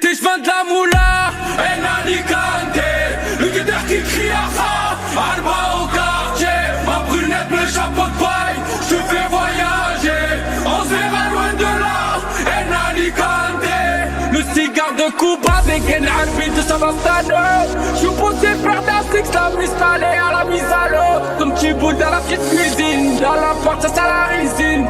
C'était chemin de la moula, Alicante. Le guetteur qui crie à ça, Alba au quartier. Ma brunette, le chapeau de paille, je te fais voyager. On se verra loin de là, Alicante. Le cigare de Cuba, des gaines rapides de Savastano. J'suis poussé faire d'Afrique, la installée à la mise à l'eau. Comme petit boule dans la petite cuisine, dans la porte ça sent la résine.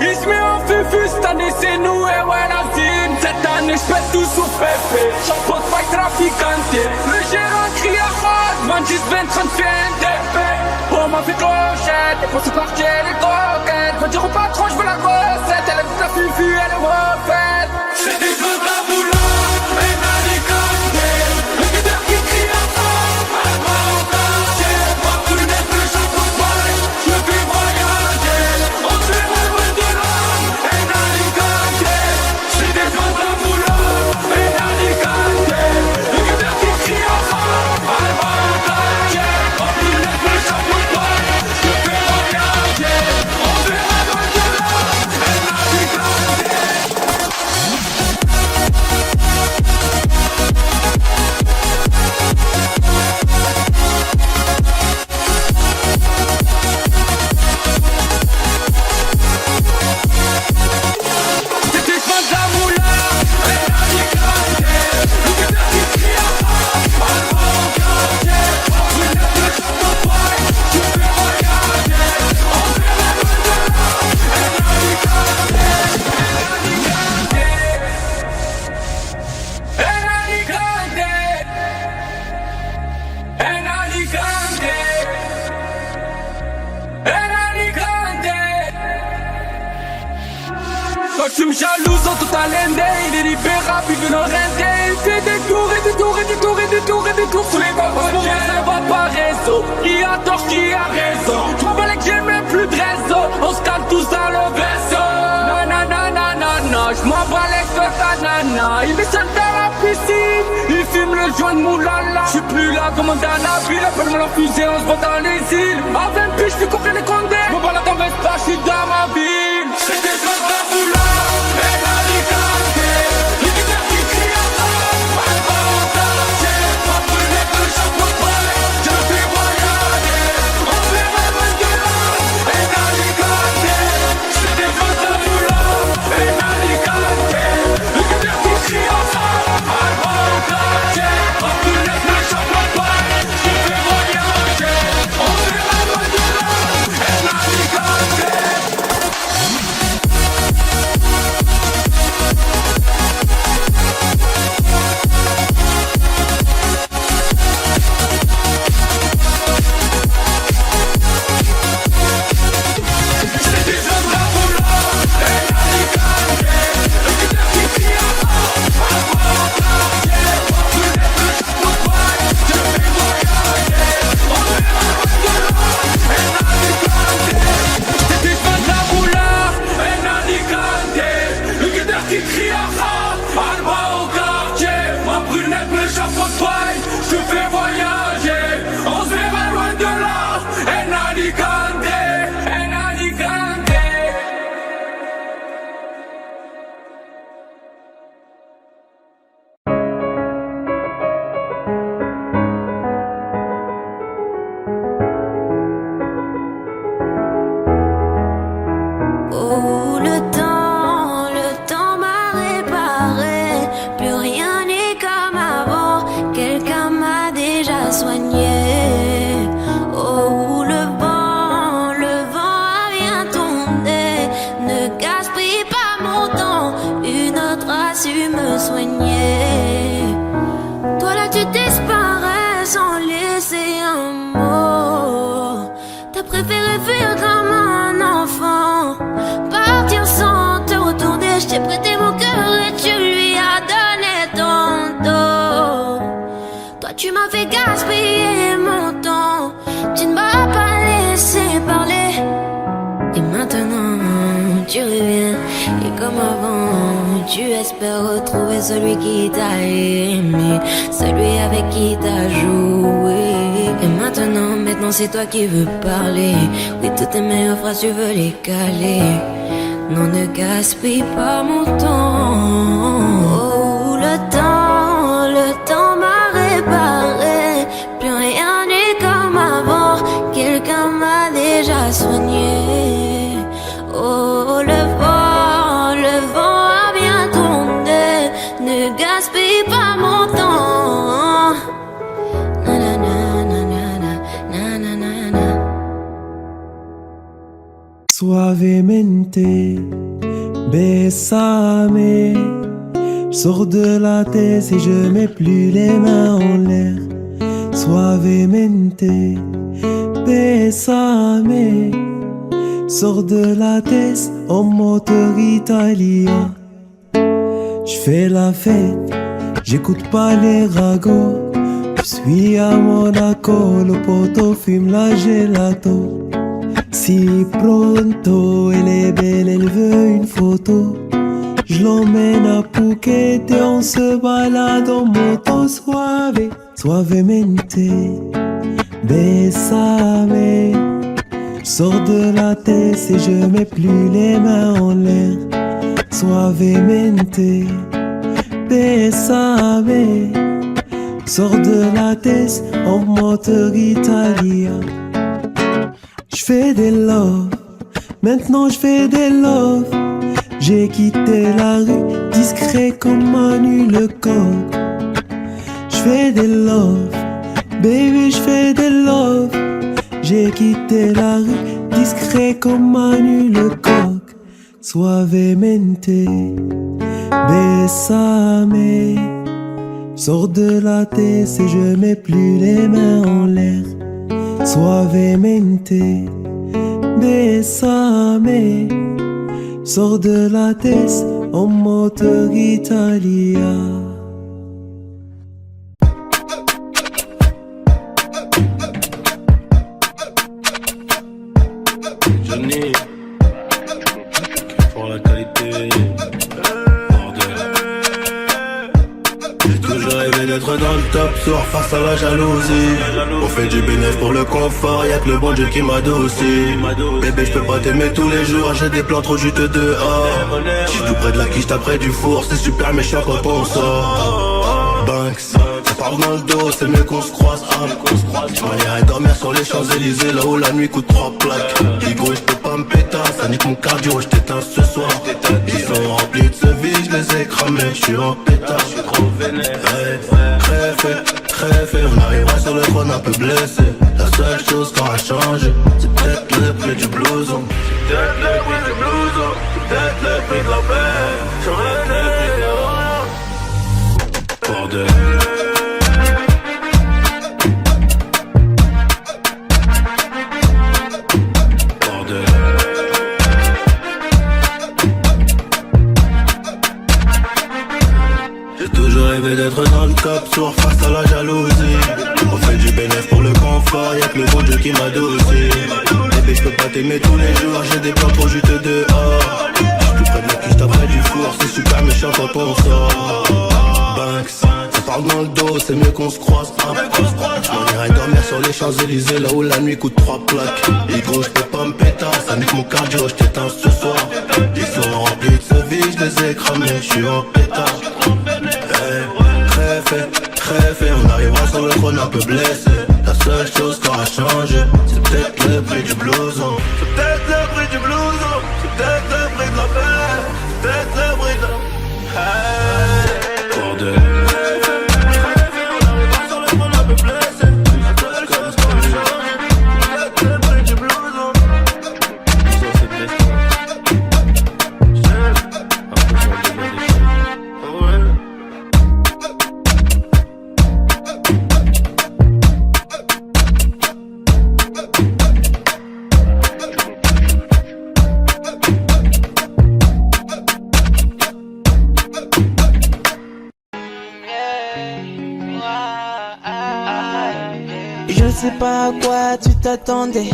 Il se met en fufu, cette année c'est nous et ouais la zine. Cette année j'pète tout sous pépé, chapeau de paille traficante. Le gérant crie à rose, 26, 20, 30 FNTP. On m'a fait clochette, et pour se partir les coquettes. Faut dire au patron j'veux la recette, elle est la fufu, elle est refaite. C'est des choses de la boula, Alicante. Le guetteur qui crie à fond, elle va au quartier. Ma brunette, le chapeau de paille, je fais voyager. On se verra loin de là, Alicante. C'est des choses de la boula, Alicante. Le guetteur qui crie à fond, elle va au quartier. Ma brunette, le chapeau de paille, je fais voyager. On se verra loin de là, Alicante. C'était chemin de la moula, Alicante. Le guetteur qui crie à fond, elle va au quartier. Ma brunette, le chapeau de paille, je fais voyager. On se verra loin de là, Alicante. Quand tu me jalouses en toute lende, il est libérable, il veut le render. Il fait des tours et des tours et des tours et des tours et des tours sous les balles. Pour moi ça va pas réseau, qui a tort, qui a raison. Je m'en bats que j'ai même plus de réseau, on se calme tous dans le vaisseau. Nanana, je m'en bats les que ta nana. Il met seul dans la piscine, il fume le joint de moulala. J'suis plus là comme dans la ville, appelle-moi la fusée, on se voit dans les îles. À 20 piges, j'fais comprendre les condés. M'en bats là dans Vespa, j'suis dans ma ville. C'était pas de la boula, Alicante. Le guetteur qui crie à ça, elle va au quartier. Ma brunette, le chapeau de paille, je fais voyager. On se verra loin de là, Alicante. C'était pas de la boula, Alicante. Le guetteur qui crie à ça, elle va au quartier. Ma brunette, le chapeau de paille, je fais voyager. On se verra loin de là, Alicante. Oh, le temps m'a réparé. Plus rien n'est comme avant. Quelqu'un m'a déjà soigné. Oh, le vent a bien tourné. Ne gaspille pas mon temps. Une autre a su me soigner. Toi là, tu disparais sans laisser un mot. T'as préféré fuir comme un enfant. Partir sans te retourner, je t'ai prêté mon cœur et tu lui as donné ton dos. Toi tu m'as fait gaspiller mon temps, tu ne m'as pas laissé parler. Et maintenant tu reviens, et comme avant, tu espères retrouver celui qui t'a aimé, celui avec qui t'as joué. Et maintenant c'est toi qui veux parler. Oui, toutes tes meilleures phrases tu veux les caler. Non, ne gaspille pas mon temps. Oh, le temps Suavemente, bésame. J'sors de la tête et je mets plus les mains en l'air. Suavemente, bésame. Sors de la tête en moteur italien. J'fais la fête, j'écoute pas les ragots. J'suis à Monaco, le poteau fume la gelato. Si pronto, elle est belle, elle veut une photo. Je l'emmène à Phuket et on se balade en moto. Suave, suavemente, bésame. J'sors de la tête et je mets plus les mains en l'air. Suavemente, bésame. Sors de la tête en moteur italien. J'fais des love, maintenant j'fais des love. J'ai quitté la rue, discret comme Manu Lecoq. J'fais des love, baby j'fais des love. J'ai quitté la rue, discret comme Manu Lecoq. Suavemente, bésame. Sors de la tête et je mets plus les mains en l'air. Suavemente, bésame. Sors de la tête en moteur italien. Johnny, pour la qualité. D'être dans le top soir face à la jalousie. On fait du bénéfice pour le confort, y'a que le bon Dieu qui m'adoucit. Bébé je peux pas t'aimer tous les jours, j'ai des plans trop juteux dehors. J'suis tout près de la quiche, t'as près du four, c'est super méchant quand on sort. Banks, ça parle dans le dos, c'est mieux qu'on se croise. J'irais dormir sur les Champs-Élysées, là où la nuit coûte 3 plaques. Digo j'peux pas me péter, ça nique mon cardio, j't'éteins ce soir. Ils sont remplis de ce vide, j'les ai cramés, j'suis en pétard, j'suis trop vénère. Très fait, on arrivera sur le trône un peu blessé. La seule chose qui aura changé, c'est peut-être le prix du blouson. C'est peut-être le prix du blouson, c'est peut-être le prix de la paix. J'aurais été bordel. D'être dans le top soir face à la jalousie. On fait du bénéfice pour le confort, y'a que le bon Dieu qui m'adoucit. Bébé je peux pas t'aimer tous les jours, j'ai des plans trop juteux dehors. J'suis tout près de la quiche, t'as près du four, c'est super méchant quand on sort. Banks, ça parle dans le dos, c'est mieux qu'on se croise. J'm'en irais dormir sur les Champs-Élysées, là où la nuit coûte 3 plaques. Et gros j'peux pas me péter, ça nique mon cardio, j't'éteins ce soir. Ils sont remplis de ce vide, j'les ai cramés, j'suis en pétard. Très fait, on arrivera sur le trône un peu blessé. La seule chose qui aura changé, c'est peut-être le prix du blouson. C'est peut-être le prix du blouson, c'est peut-être le prix de la paix, c'est peut-être le prix de la... Bordel. On arrivera sur le trône un peu blessé. La seule chose qui aura changé, c'est peut-être le prix du blouson. Ça c'est blessé. Je sais pas à quoi tu t'attendais.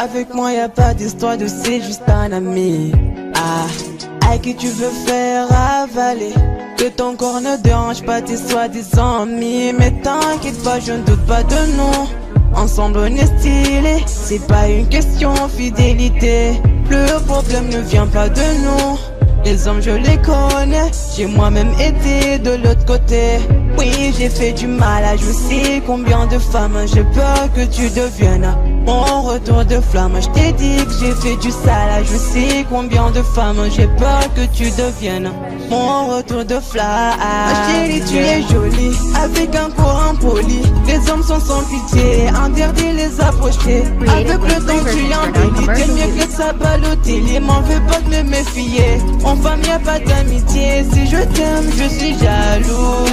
Avec moi y'a pas d'histoire de c'est juste un ami. À qui tu veux faire avaler. Que ton corps ne dérange pas tes soi-disant amis. Mais t'inquiète pas, je ne doute pas de nous. Ensemble on est stylé. C'est pas une question fidélité. Le problème ne vient pas de nous. Les hommes je les connais, j'ai moi-même été de l'autre côté. Oui j'ai fait du mal à je sais combien de femmes. J'ai peur que tu deviennes mon retour de flamme. Je t'ai dit que j'ai fait du sale à je sais combien de femmes. J'ai peur que tu deviennes mon retour de flamme. Ma chérie, tu es jolie, avec un corps impoli. Les hommes sont sans pitié, interdit les approcher. Avec le temps, tu embellis, t'es mieux que ça Balotelli. M'en veux pas de me méfier, en femme y'a pas d'amitié. Si je t'aime, je suis jaloux.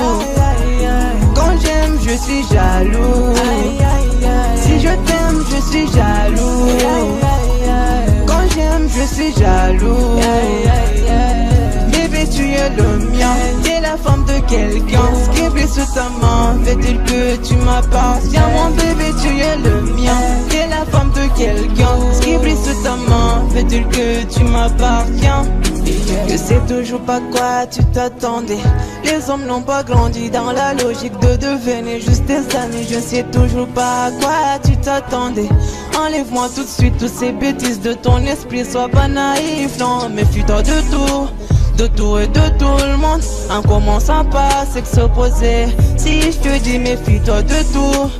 Quand j'aime, je suis jaloux. Si je t'aime, je suis jaloux. Quand j'aime, je suis jaloux. Bébé, tu es le mien, t'es la femme de quelqu'un. Scribblé sous ta main, fait-il que tu m'appartiens. Mon bébé, tu es le mien, t'es la femme de quelqu'un. Scribblé sous ta main, fait-il que tu m'appartiens. Je sais toujours pas quoi tu t'attendais. Les hommes n'ont pas grandi dans la logique de devenir juste tes amis. Je sais toujours pas à quoi tu t'attendais. Enlève-moi tout de suite toutes ces bêtises de ton esprit. Sois pas naïf, non, méfie-toi de tout. De tout et de tout le monde. En commençant par s'opposer. Si je te dis méfie-toi de tout.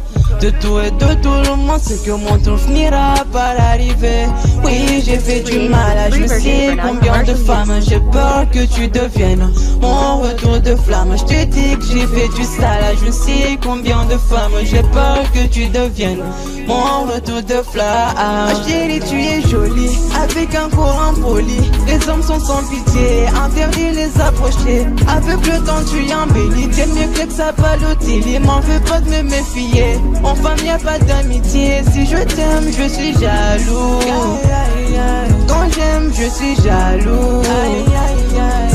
De tout et de tout le monde, c'est que mon tour finira par arriver. Oui, j'ai fait du mal à je sais combien de femmes. J'ai peur que tu deviennes mon retour de flamme. Je te dis que j'ai fait du sale à je sais combien de femmes. J'ai peur que tu deviennes mon retour de flamme. Ma chérie, tu es jolie, avec un corps impoli. Les hommes sont sans pitié, interdit les approcher. Avec le temps, tu embellis, t'es mieux que ça Balotelli. M'en veux pas de me méfier. En femme y'a pas d'amitié. Si je t'aime, je suis jaloux. Quand j'aime, je suis jaloux.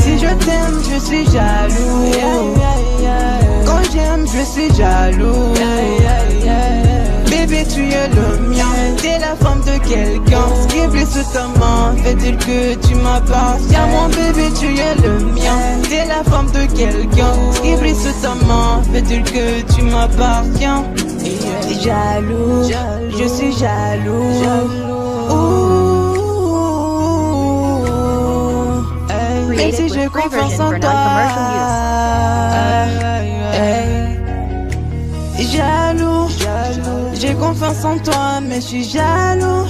Si je t'aime, je suis jaloux. Quand j'aime, je suis jaloux. Bébé, tu es le mien, t'es la femme de quelqu'un. Scribblé sous ta main, fait-il que tu m'appartiens. Mon bébé, tu es le mien, t'es la femme de quelqu'un. Scribblé sous ta main, fait-il que tu m'appartiens. Jaloux, je suis jaloux. Même si j'ai confiance en toi. Jaloux, j'ai confiance en toi, mais je suis jaloux.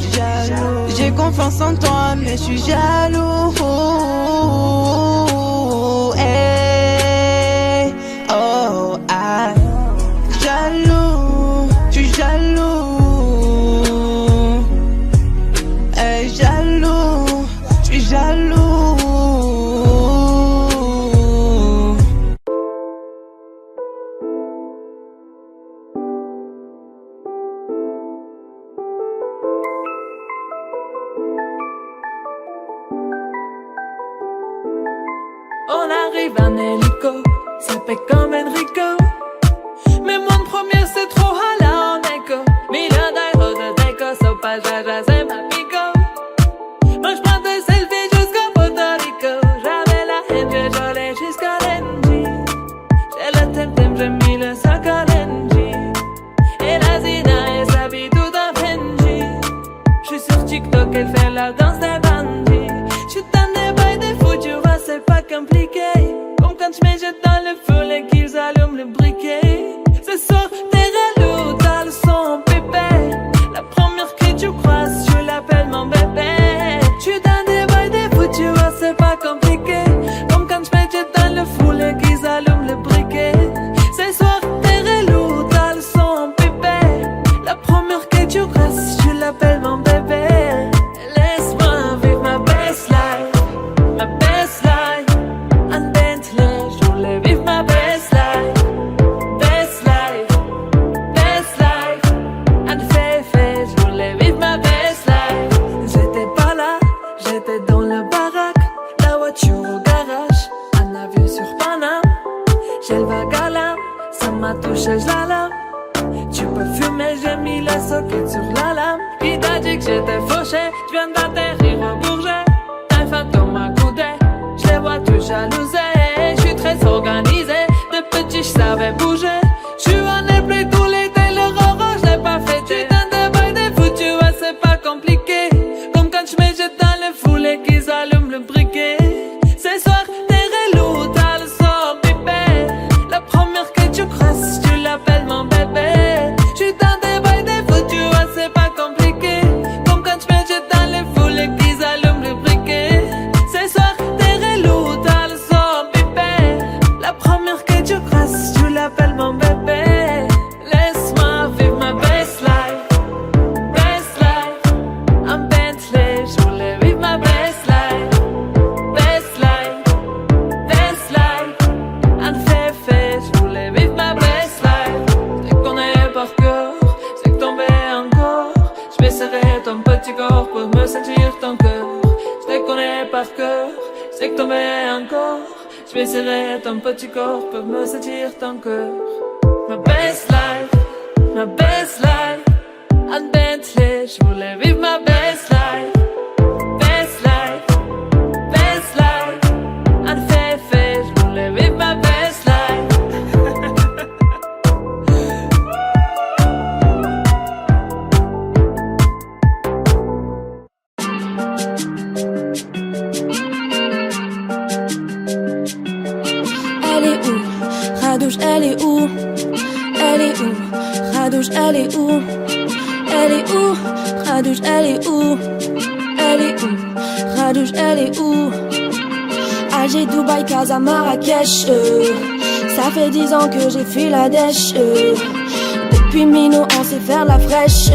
J'ai confiance en toi, mais je suis jaloux. Hey, oh, ah, jaloux, je suis jaloux. Hey, jaloux, je suis jaloux. On arrive en hélico, ça fait comme Enrico. Mais mon premier c'est trop hala en écho. Million d'euros de déco, so pas jaja, c'est ma pico. Moi j'prends des selfies jusqu'à Puerto Rico. J'avais la haine, j'ai jolé jusqu'à Lenji. J'ai le tem-tem, j'ai mis le sac à Lenji. Et la Zina, elle s'habille tout en Benji. J'suis sur TikTok, elle fait la danse des bandits. J'suis dans des bails des fous, tu vois, c'est pas compliqué. Comme quand j'me jette dans le feu et qu'ils allument le briquet. Ce soir, t'es relou, t'as le son pépé. La première que tu croises, je l'appelle mon bébé. J'suis dans des bails des fous, tu vois, c'est pas compliqué. Comme quand j'me jette dans le fou et qu'ils allument le briquet. Ce soir, t'es relou, t'as le son pépé. La première que tu croises, je l'appelle mon bébé. Laisse-moi vivre ma best life. Ma best life, un Bentley, je voulais vivre ma best life. Best life, un féfé, je voulais vivre ma best life. J'étais pas là, j'étais dans le baraque, la voiture au garage, un avion sur Paname. J'ai le vague à l'âme, ça m'a touché, je la lame. Tu peux fumer, j'ai mis la socket sur la lame. Il t'a dit que j'étais fauché, je viens d'atterrir au Bourget. Un fantôme m'a coudé, je les vois tous jalousés. Je suis très organisé, de petit je savais bouger. Je suis en airplay tout l'été, le roro je l'ai pas fêté. Dans des bails des fous, tu vois c'est pas compliqué. Comme quand je me jette dans le foule et qu'ils allument le briquet. Ce soir t'es relou, t'as le son pipé. La première que tu crosses, tu l'appelles mon bébé. Je suis dans des bails des fous, tu vois c'est pas compliqué. Comme quand je me jette dans le foule et qu'ils allument le briquet. Ce soir t'es relou, t'as le son Je vais serrer ton petit corps pour me sentir ton cœur. Ma best life, ma best life. En Bentley, je voulais vivre ma best life. Best life, best life. En Fefe, je voulais vivre ma best life. Elle est où? Khadouche, elle est où? Elle est où? Khadouche, elle est où? Elle est où? Khadouche, elle est où? Elle est où? Khadouche, elle est où? Alger, Dubaï, Casa, Marrakech. Ça fait 10 ans que j'ai fui la dèche. Depuis Mino, on sait faire la fraîche.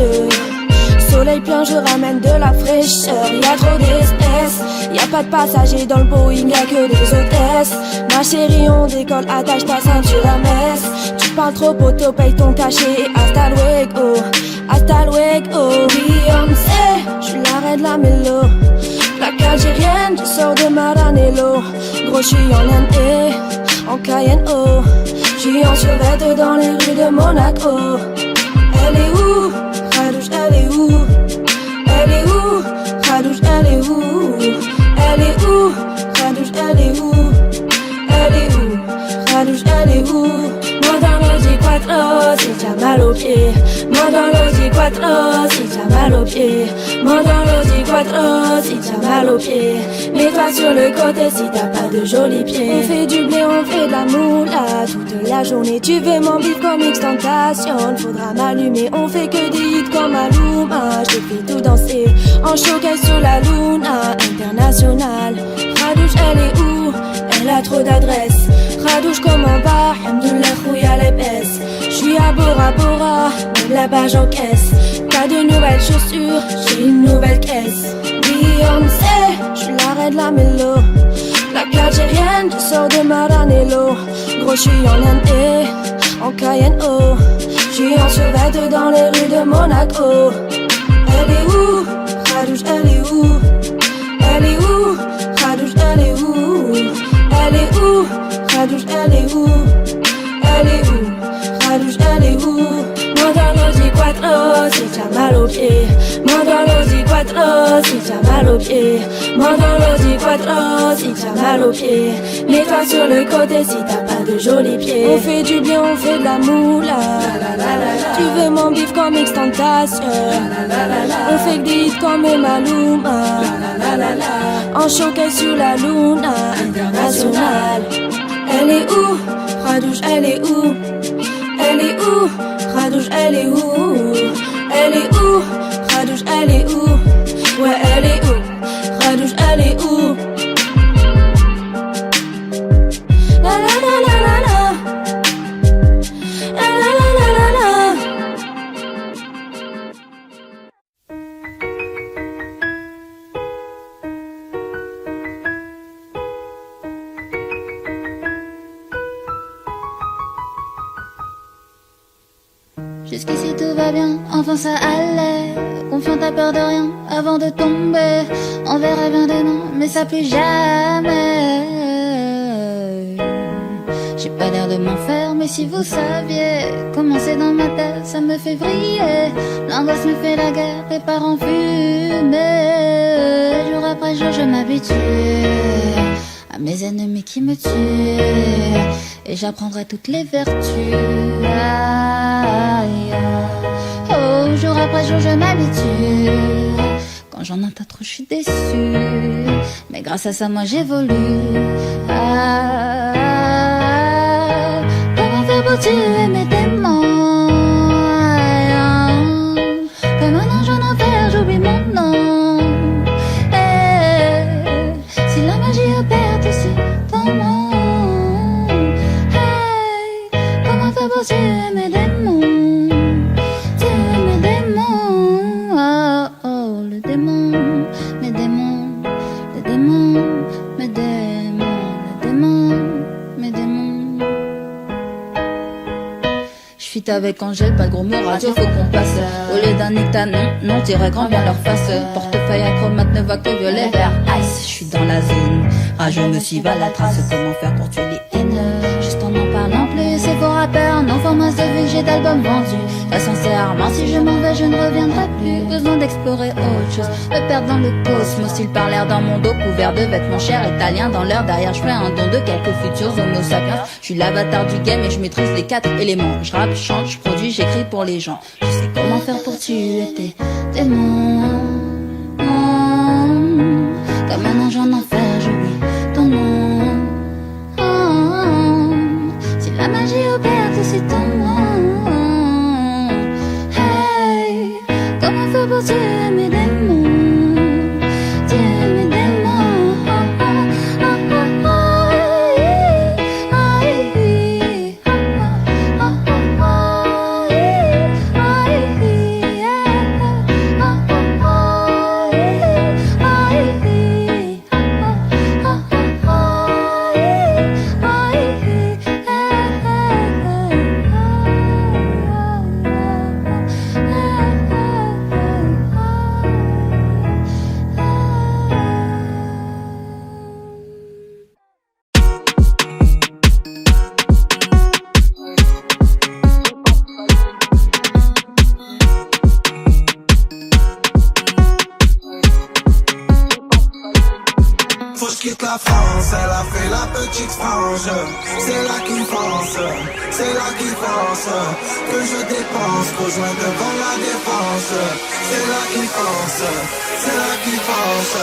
Soleil plein, je ramène de la fraîcheur. Y'a trop d'espèces, y'a pas de passagers dans le Boeing, y'a que des hôtesses. Ma chérie, on décolle, attache ta ceinture à messe. Tu parles trop, poteau, paye ton cachet. Hasta luego, hasta luego. Beyoncé, j'suis la reine de la mélo. Plaque algérienne, je sors de Maranello. Gros, j'suis en Inde, en Cayenne, oh. J'suis en survêt dans les rues de Monaco. Elle est où? Khadouche, elle est où? Elle est où? Khadouche, elle est où? Elle est où? Khadouche, elle est où? Elle est où? Khadouche, elle est où? Moi dans l'Audi Quattro, c'est déjà mal aux pieds. Moi dans l'Audi Quattro, c'est déjà mal aux pieds. Moi dans l'Audi Quattro, c'est déjà mal aux pieds. Mets-toi sur le côté si t'as pas de jolis pieds. On fait du blé, on fait de la moula toute la journée. Tu veux m'en vivre comme extentation, faudra m'allumer. On fait que des hits comme Maluma. Je te fais tout danser en showcase sur la Luna internationale. Khadouche, elle est où? Elle a trop d'adresses. Khadouche comme en bas, Hamdoullah khouya l'épaisse. J'suis à Bora Bora, même là-bas j'encaisse. T'as de nouvelles chaussures, j'ai une nouvelle caisse. Beyoncé, j'suis la reine de la mélo. Plaque algérienne, je sors de Maranello. Gros, j'suis en Inde, en Cayenne, oh. J'suis en survêt dans les rues de Monaco. Elle est où? Khadouche, elle est où? Elle est où? Khadouche, elle est où? Elle est où? Khadouche, elle est où? Elle est où? Khadouche, elle est où? Moi dans l'Audi Quattro, c'est déjà mal aux pieds. Moi dans l'Audi Quattro, c'est déjà mal aux pieds. Moi dans l'Audi Quattro, c'est déjà mal aux pieds. Mets-toi sur le côté si t'as pas de jolis pieds. On fait du bien, on fait de la moula. Tu veux mon bif comme extentation. On fait que des hits comme Maluma. En showcase sur la Luna internationale. Elle est où? Khadouche, elle est où? Elle est où? Khadouche, elle est où? Elle est où? Khadouche, elle est où? Ouais, elle est où? Khadouche, elle est où? La la la la la la. La la la la la la. Jusqu'ici tout va bien, enfin ça allait. Confiant, t'as peur de rien avant de tomber. On verrait bien demain, mais ça plus jamais. J'ai pas l'air de m'en faire, mais si vous saviez comment c'est dans ma tête, ça me fait vriller. L'angoisse me fait la guerre, les parents fumés. Jour après jour, je m'habitue à mes ennemis qui me tuent. Et j'apprendrai toutes les vertus. Aïe, aïe. Oh, jour après jour je m'habitue. Quand j'en entends trop je suis déçue. Mais grâce à ça moi j'évolue. Ah, comment faire pour tuer mes démons? Comme un ange en enfer j'oublie mon nom. Si la magie opère aussi dans mon. Tuer mes démons, tuer mes démons, oh oh, le démon, mes démons, le démon, mes démons, le démon, mes démons. Je suis feat avec Angèle, pas de gros mots radio, faut qu'on passe. Au lieu d'un nectar, non, t'irais grand bien leur face. Portefeuille acromate ne voit que violet, vert, ice. J'suis dans la zone, je me suis à la trace. Comment faire pour tuer les haineux? Juste en parlant plus, c'est pour rappeurs, non format de vue, j'ai d'albums vendus. Pas sincèrement, si je m'en vais, je ne reviendrai plus. Besoin d'explorer autre chose, me perdre dans le cosmos. Ils parlèrent dans mon dos, couvert de vêtements chers italiens. Dans l'heure derrière, je fais un don de quelques futurs homo sapiens. Je suis l'avatar du game et je maîtrise les 4 éléments. Je rappe, chante, je produis, j'écris pour les gens. Je sais comment faire pour tuer tes démons. Comme un ange en enfer, j'oublie ton nom. Si la magie opère, c'est ton nom. Hey, comment faire pour tuer mes démons? Tuer mes démons. La France, elle a fait la petite frange. C'est là qu'il pense, c'est là qu'il pense que je dépense, rejoins devant la défense. C'est là qu'il pense, c'est là qu'il pense.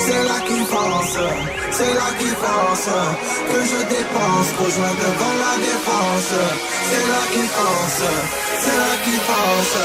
C'est là qu'il pense, c'est là qu'il pense que je dépense, rejoins devant la défense. C'est là qu'il pense, c'est là qu'il pense.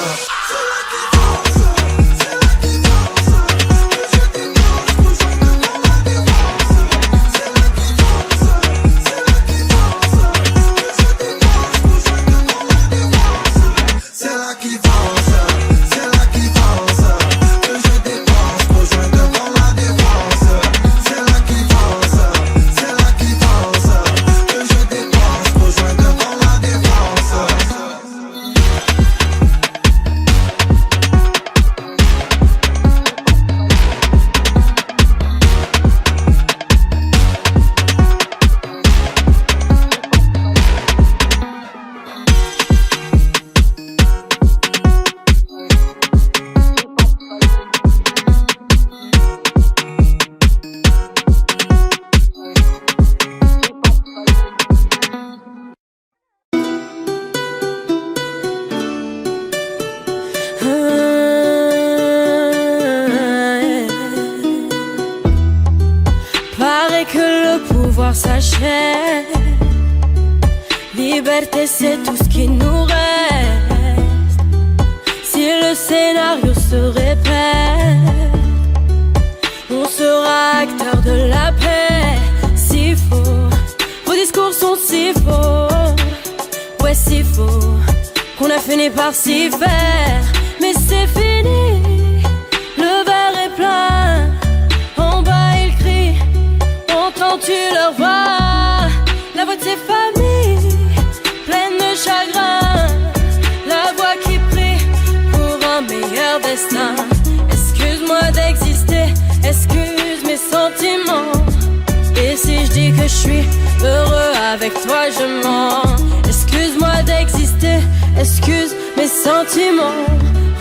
S'achève. Liberté, c'est tout ce qui nous reste. Si le scénario se répète, on sera acteur de la paix. Si faux, vos discours sont si faux. Ouais, si faux, qu'on a fini par s'y faire. Mais c'est fini, le verre est plein. En bas ils crient, entends-tu leur voix? La voix de ses familles, pleine de chagrin. La voix qui prie pour un meilleur destin. Excuse-moi d'exister, excuse mes sentiments. Et si je dis que je suis heureux avec toi, je mens. Excuse-moi d'exister, excuse mes sentiments.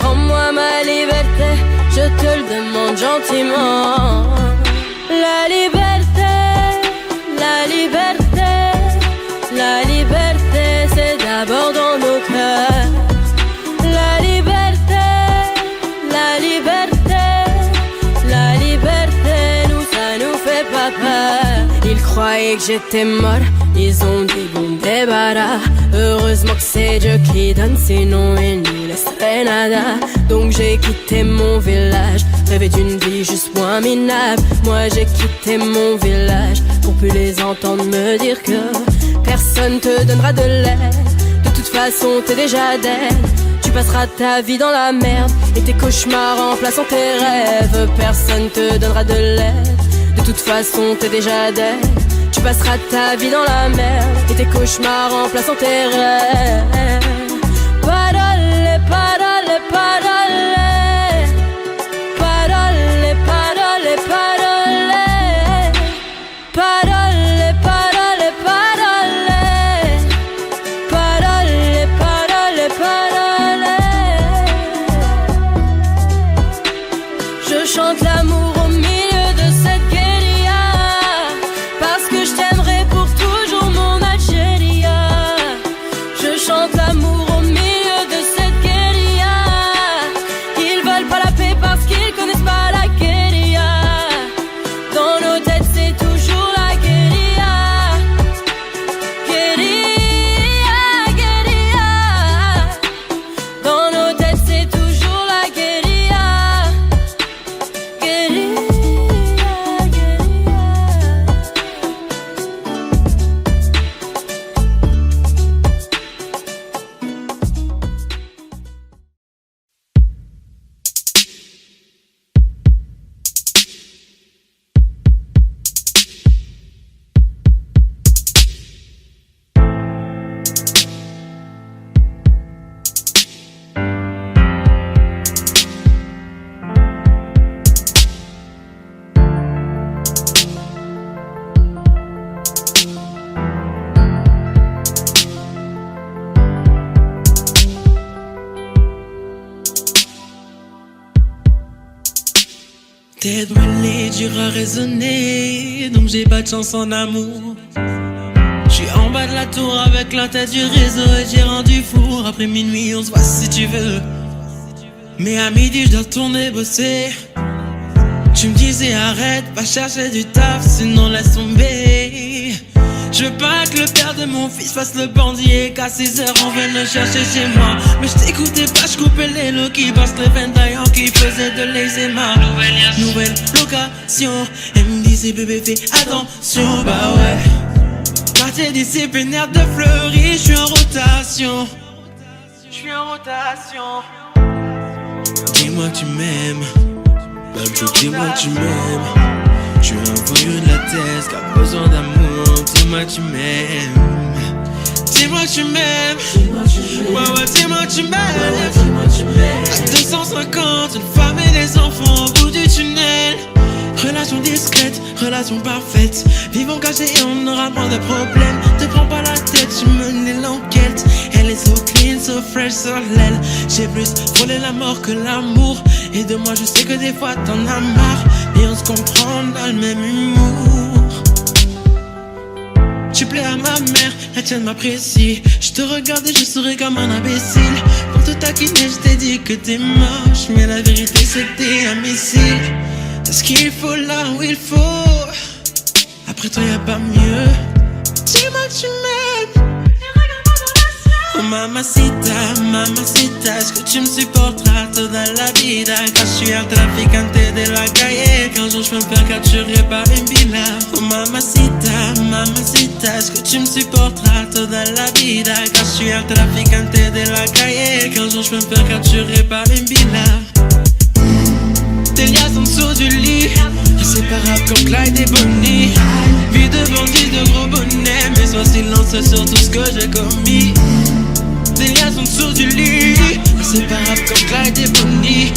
Rends-moi ma liberté, je te le demande gentiment. La liberté, la liberté, la liberté, c'est d'abord dans nos cœurs. La liberté, la liberté, la liberté, nous ça nous fait pas peur. Ils croyaient que j'étais mort, ils ont dit bon des baras. Heureusement que c'est Dieu qui donne, sinon il nous laisserait nada. Donc j'ai quitté mon village, rêvé d'une vie juste moins minable. Moi j'ai quitté mon village pour plus les entendre me dire que personne te donnera de l'aide. De toute façon t'es déjà dead. Tu passeras ta vie dans la merde et tes cauchemars remplaçant tes rêves. Personne te donnera de l'aide. De toute façon t'es déjà dead. Tu passeras ta vie dans la merde et tes cauchemars remplaçant tes rêves. Parole, parole, parole. Parole, parole, parole. Parole, parole, parole. Parole, parole, parole. Je chante l'amour au milieu de cette guérilla, parce que je t'aimerai pour toujours mon Algéria. Je chante l'amour au milieu de cette guérilla. Ils veulent pas la paix parce qu'ils connaissent pas la guérilla. Dans nos têtes c'est toujours la guérilla. Guérilla, guérilla. Dans nos têtes c'est toujours la guérilla. Guérilla, guérilla. Tête brûlée, dur à raisonner, donc j'ai pas de chance en amour. J'suis en bas de la tour avec la tête du réseau et j'ai rendu four. Après minuit on se voit si tu veux, mais à midi je dois retourner bosser. Tu me disais arrête, va chercher du taf, sinon laisse tomber. Je veux pas que le père de mon fils fasse le bandit et qu'à 6 heures on vienne le chercher chez moi. Mais je t'écoutais pas, je coupais les lots qui passent les ventaillants qui faisaient de l'eczéma. Nouvelle location, elle me disait bébé fais attention, bah ouais. Quartier disciplinaire de Fleury, j'suis en rotation. J'suis en rotation. Dis-moi que tu m'aimes, dis-moi que tu m'aimes. J'suis un voyou de la thèse qui a besoin d'amour. Dis-moi que tu m'aimes. Dis-moi que tu m'aimes. Ouais ouais, dis-moi que tu m'aimes. À 250, une femme et des enfants au bout du tunnel. Relation discrète, relation parfaite. Vivons cachés et on aura moins de problèmes. Te prends pas la tête, je menais l'enquête. Elle est so clean, so fresh sur l'aile. J'ai plus frôlé la mort que l'amour. Et de moi je sais que des fois t'en as marre. Et on se comprend dans le même humour. Tu plais à ma mère, la tienne m'apprécie. Je te regarde et je souris comme un imbécile. Pour te taquiner je t'ai dit que t'es moche, mais la vérité c'est que t'es un missile. T'as ce qu'il faut là où il faut. Après toi y'a pas mieux. Dis-moi que tu m'aimes. Oh mamacita, mamacita, est-ce que tu me supporteras toda la vida? Quand je suis un traficante de la calle, qu'un jour je me faire capturer par une villa. Oh mamacita, mamacita, est-ce que tu me supporteras toda la vida? Quand je suis un traficante de la calle, qu'un jour je me faire capturer par une villa. Tes liasses en dessous du lit, inséparables comme Clyde et Bonnie. Vie de bandit, de gros bonnet, mais sois silencieux sur tout ce que j'ai commis. Tes liasses en dessous du lit, inséparables comme Clyde et Bonnie.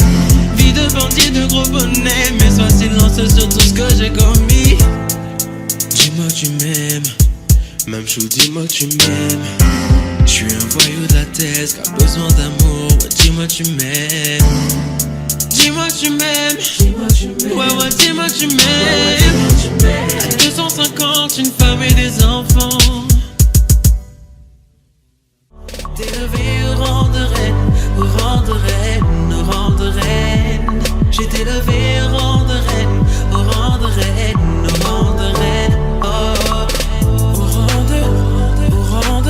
Vie de bandit, de gros bonnet, mais sois silencieux sur tout ce que j'ai commis. Dis-moi que tu m'aimes, même chou, dis-moi que tu m'aimes. J'suis un voyou de la thèse qui a besoin d'amour, ouais, dis-moi que tu m'aimes. Dis-moi que tu m'aimes, ouais ouais, dis-moi que tu m'aimes. À 250, une femme et des enfants. T'es levé au rang de reine, au rang de reine, au rang de reine. J'ai été levé au rang de reine, au rang de reine, au rang de reine. Oh, au rang de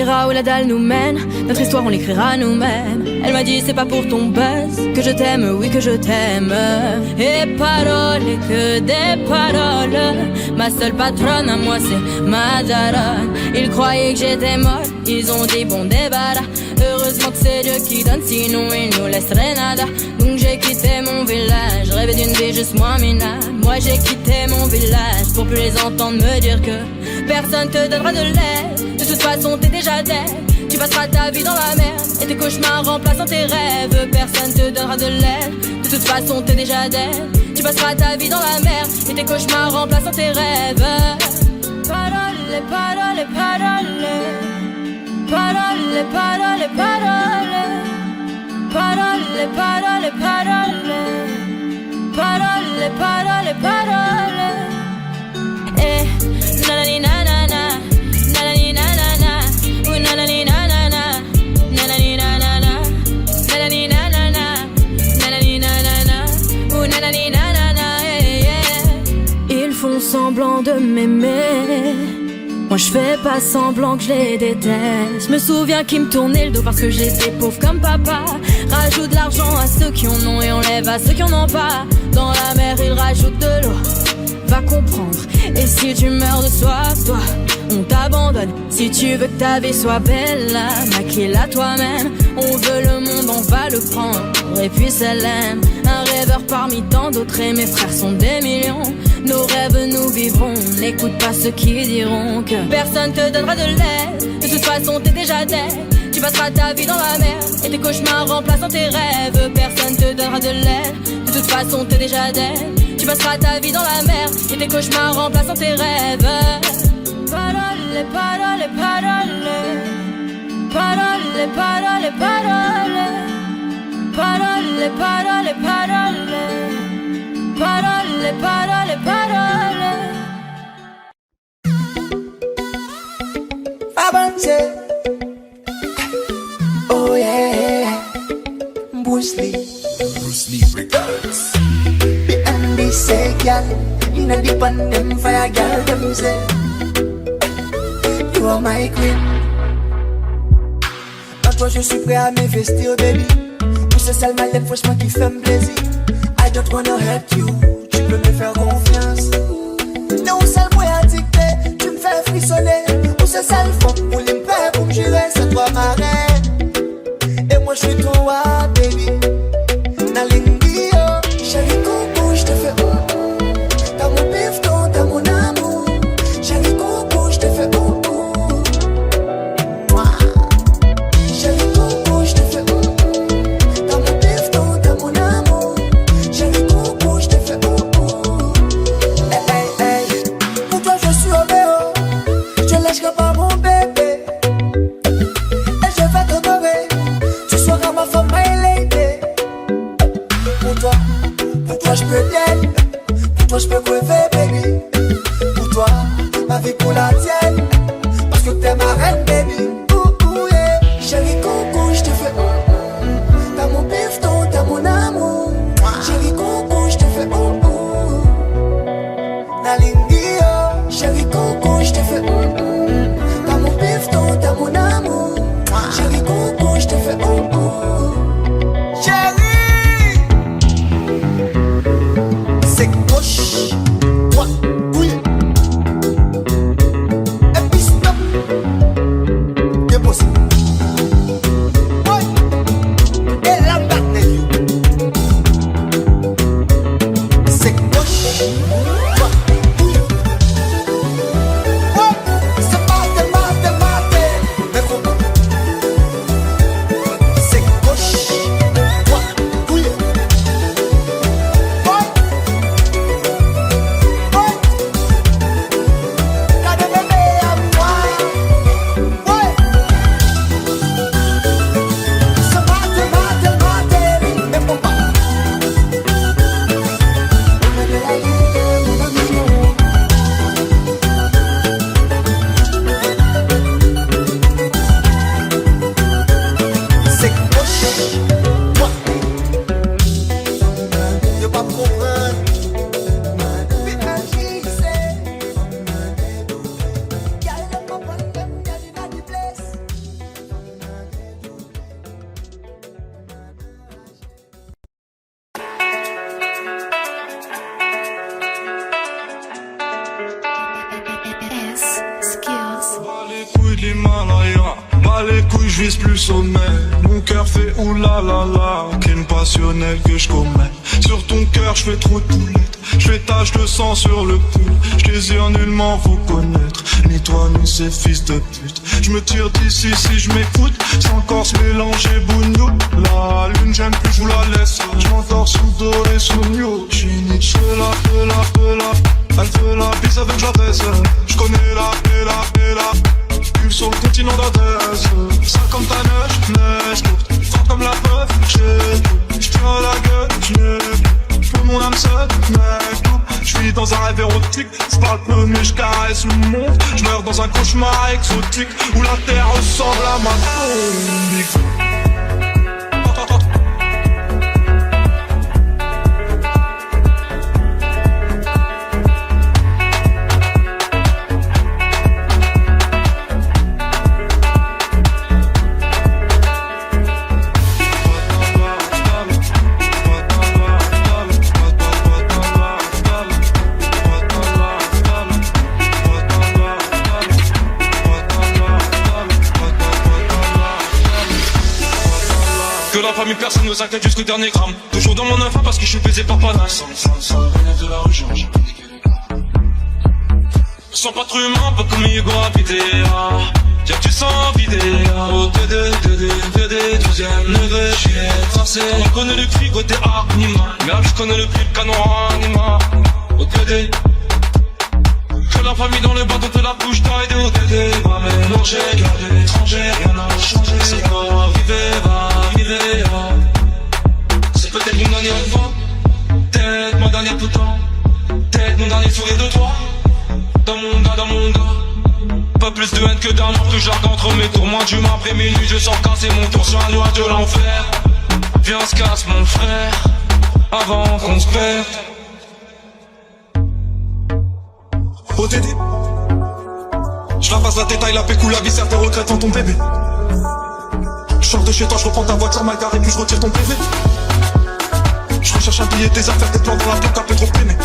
verra où la dalle nous mène. Notre histoire on l'écrira nous-mêmes. Elle m'a dit c'est pas pour ton buzz que je t'aime, oui que je t'aime. Et paroles, et que des paroles. Ma seule patronne à moi c'est ma daronne. Ils croyaient que j'étais molle, ils ont dit bon débarras. Heureusement que c'est Dieu qui donne, sinon il nous laisserait nada. Donc j'ai quitté mon village, rêvé d'une vie juste moins minable. Moi j'ai quitté mon village pour plus les entendre me dire que personne te donnera de l'aide. De toute façon t'es déjà dead. Tu passeras ta vie dans la merde et tes cauchemars remplaçant tes rêves. Personne te donnera de l'aide. De toute façon t'es déjà dead. Tu passeras ta vie dans la merde et tes cauchemars remplaçant tes rêves. Parole, parole, parole. Parole, parole, parole. Parole, parole, parole. Parole, parole, parole. Eh, nanani nanana, nanani nanana, ooh nanani nanana, nanani nanana, nanani nanana, nanani nanana, ooh nanani nanana, yeah. Ils font semblant de m'aimer. Moi je fais pas semblant que je les déteste. Je me souviens qu'ils me tournaient le dos parce que j'étais pauvre comme papa. Rajoute de l'argent à ceux qui en ont et enlève à ceux qui en ont pas. Dans la mer ils rajoutent de l'eau, va comprendre. Et si tu meurs de soif, toi, on t'abandonne. Si tu veux que ta vie soit belle, maquille-la toi-même. On veut le monde, on va le prendre. Et puis ça l'aime. Un rêveur parmi tant d'autres et mes frères sont des millions. Nos rêves nous vivrons, n'écoute pas ceux qui diront que personne te donnera de l'aide. De toute façon t'es déjà dead. Tu passeras ta vie dans la merde et tes cauchemars remplaçant tes rêves. Personne te donnera de l'aide. De toute façon t'es déjà dead. Tu passeras ta vie dans la merde et tes cauchemars remplaçant tes rêves. Parole, parole, parole. Parole, parole, parole. Parole, parole, parole. Parole, parole, parole. Avance. Oh yeah. Bruce Lee. Bruce Lee Records. And they say, girl, in a deep on them fire, girl, them say, you are my queen. À toi je suis prêt à m'investir, baby. Pour ce sale malin, franchement qui fait me plaisir. I don't wanna hurt you, tu peux me faire confiance. Non, sale moi addicté, tu me fais frissonner. Pour ce sale femme, pour l'impair, pour me jurer, c'est toi ma reine. Et moi je suis ton roi, baby. Nalingi, oh, chérie coco, je te fais oh. T'as mon bifton, t'as mon amour. Chérie coco, je te fais oh. Chérie coco, je te fais oh. T'as mon bifton, t'as mon amour. Chérie coco, je te fais oh. Hey, hey, hey. Pour toi je suis obéo. Je lâcherai pas mon bébé. Et je vais t'honorer. Tu seras ma femme, my lady. Pour toi je peux t'aider. Pour toi je peux crever, baby. Pour toi, ma vie pour la tienne. Parce que t'es ma reine, baby. Yeah. Chérie coco, je te fais T'as mon bifton, t'as mon amour. Chérie coco, je te fais Nalingi, oh. Chérie coco, je te fais T'as mon bifton, t'as mon amour. Chérie coco, je te fais Chérie, c'est gauche, droite, oui. Et puis stop. Dépose. Ouais. Et la bataille. C'est gauche, droite, oui. Ouais. C'est maté. Mais comment? je vise plus sommet. Mon cœur fait oulala, crime passionnel que je commets. Sur ton cœur je fais trop de poulettes, je fais tache de sang sur le pull. Je désire nullement vous connaître, ni toi ni ces fils de pute. Je me tire d'ici si je m'écoute, sans corps se mélanger bougnou. La lune j'aime plus, je vous la laisse. Je m'endors sous doré, sous new. J'suis Nietzsche, elle veut la bise avec la baisse. Je connais la Pulse sur le continent d'Adès. Ça comme ta neige courte, fort comme la preuve, je tiens à la gueule, je peux mon âme seule, mec. Je vis dans un rêve érotique, je parle peu mais je caresse le monde. Je meurs dans un cauchemar exotique, où la terre ressemble à ma tombe. Que la famille personne ne s'inquiète jusqu'au dernier gramme. Toujours dans mon enfant parce que je suis baisé par Panas. Sans de la rue, j'ai piqué les gars. Sans pas trop humain, pas comme Hugo habité. Tiens tu sens vidé. Au 12ème neveu, je suis forcé. On connaît le prix côté anima. Merde, je connais le prix le canon anima. Au TD. Que la famille dans le bâton te la bouche taille de OTD. Va mélanger, garder étranger, rien n'a changé. C'est quoi, vivez, c'est peut-être mon dernière fois, peut-être ma dernière tout le temps, peut-être mon dernier sourire de toi. Dans mon dos, pas plus de haine que d'amour, tout jargon entre mes tours. Moins d'humain après minuit, je sens casser mon tour sur un noir de l'enfer. Viens, se casse mon frère, avant qu'on se perde. OTD, je la passe la détail, la pécou, la viscère, tes regrets en ton bébé. Je sors de chez toi, je reprends ta voiture mal garée, puis je retire ton PV. Je recherche un billet, des affaires, des plans dans la tête, t'as fait trop peiner.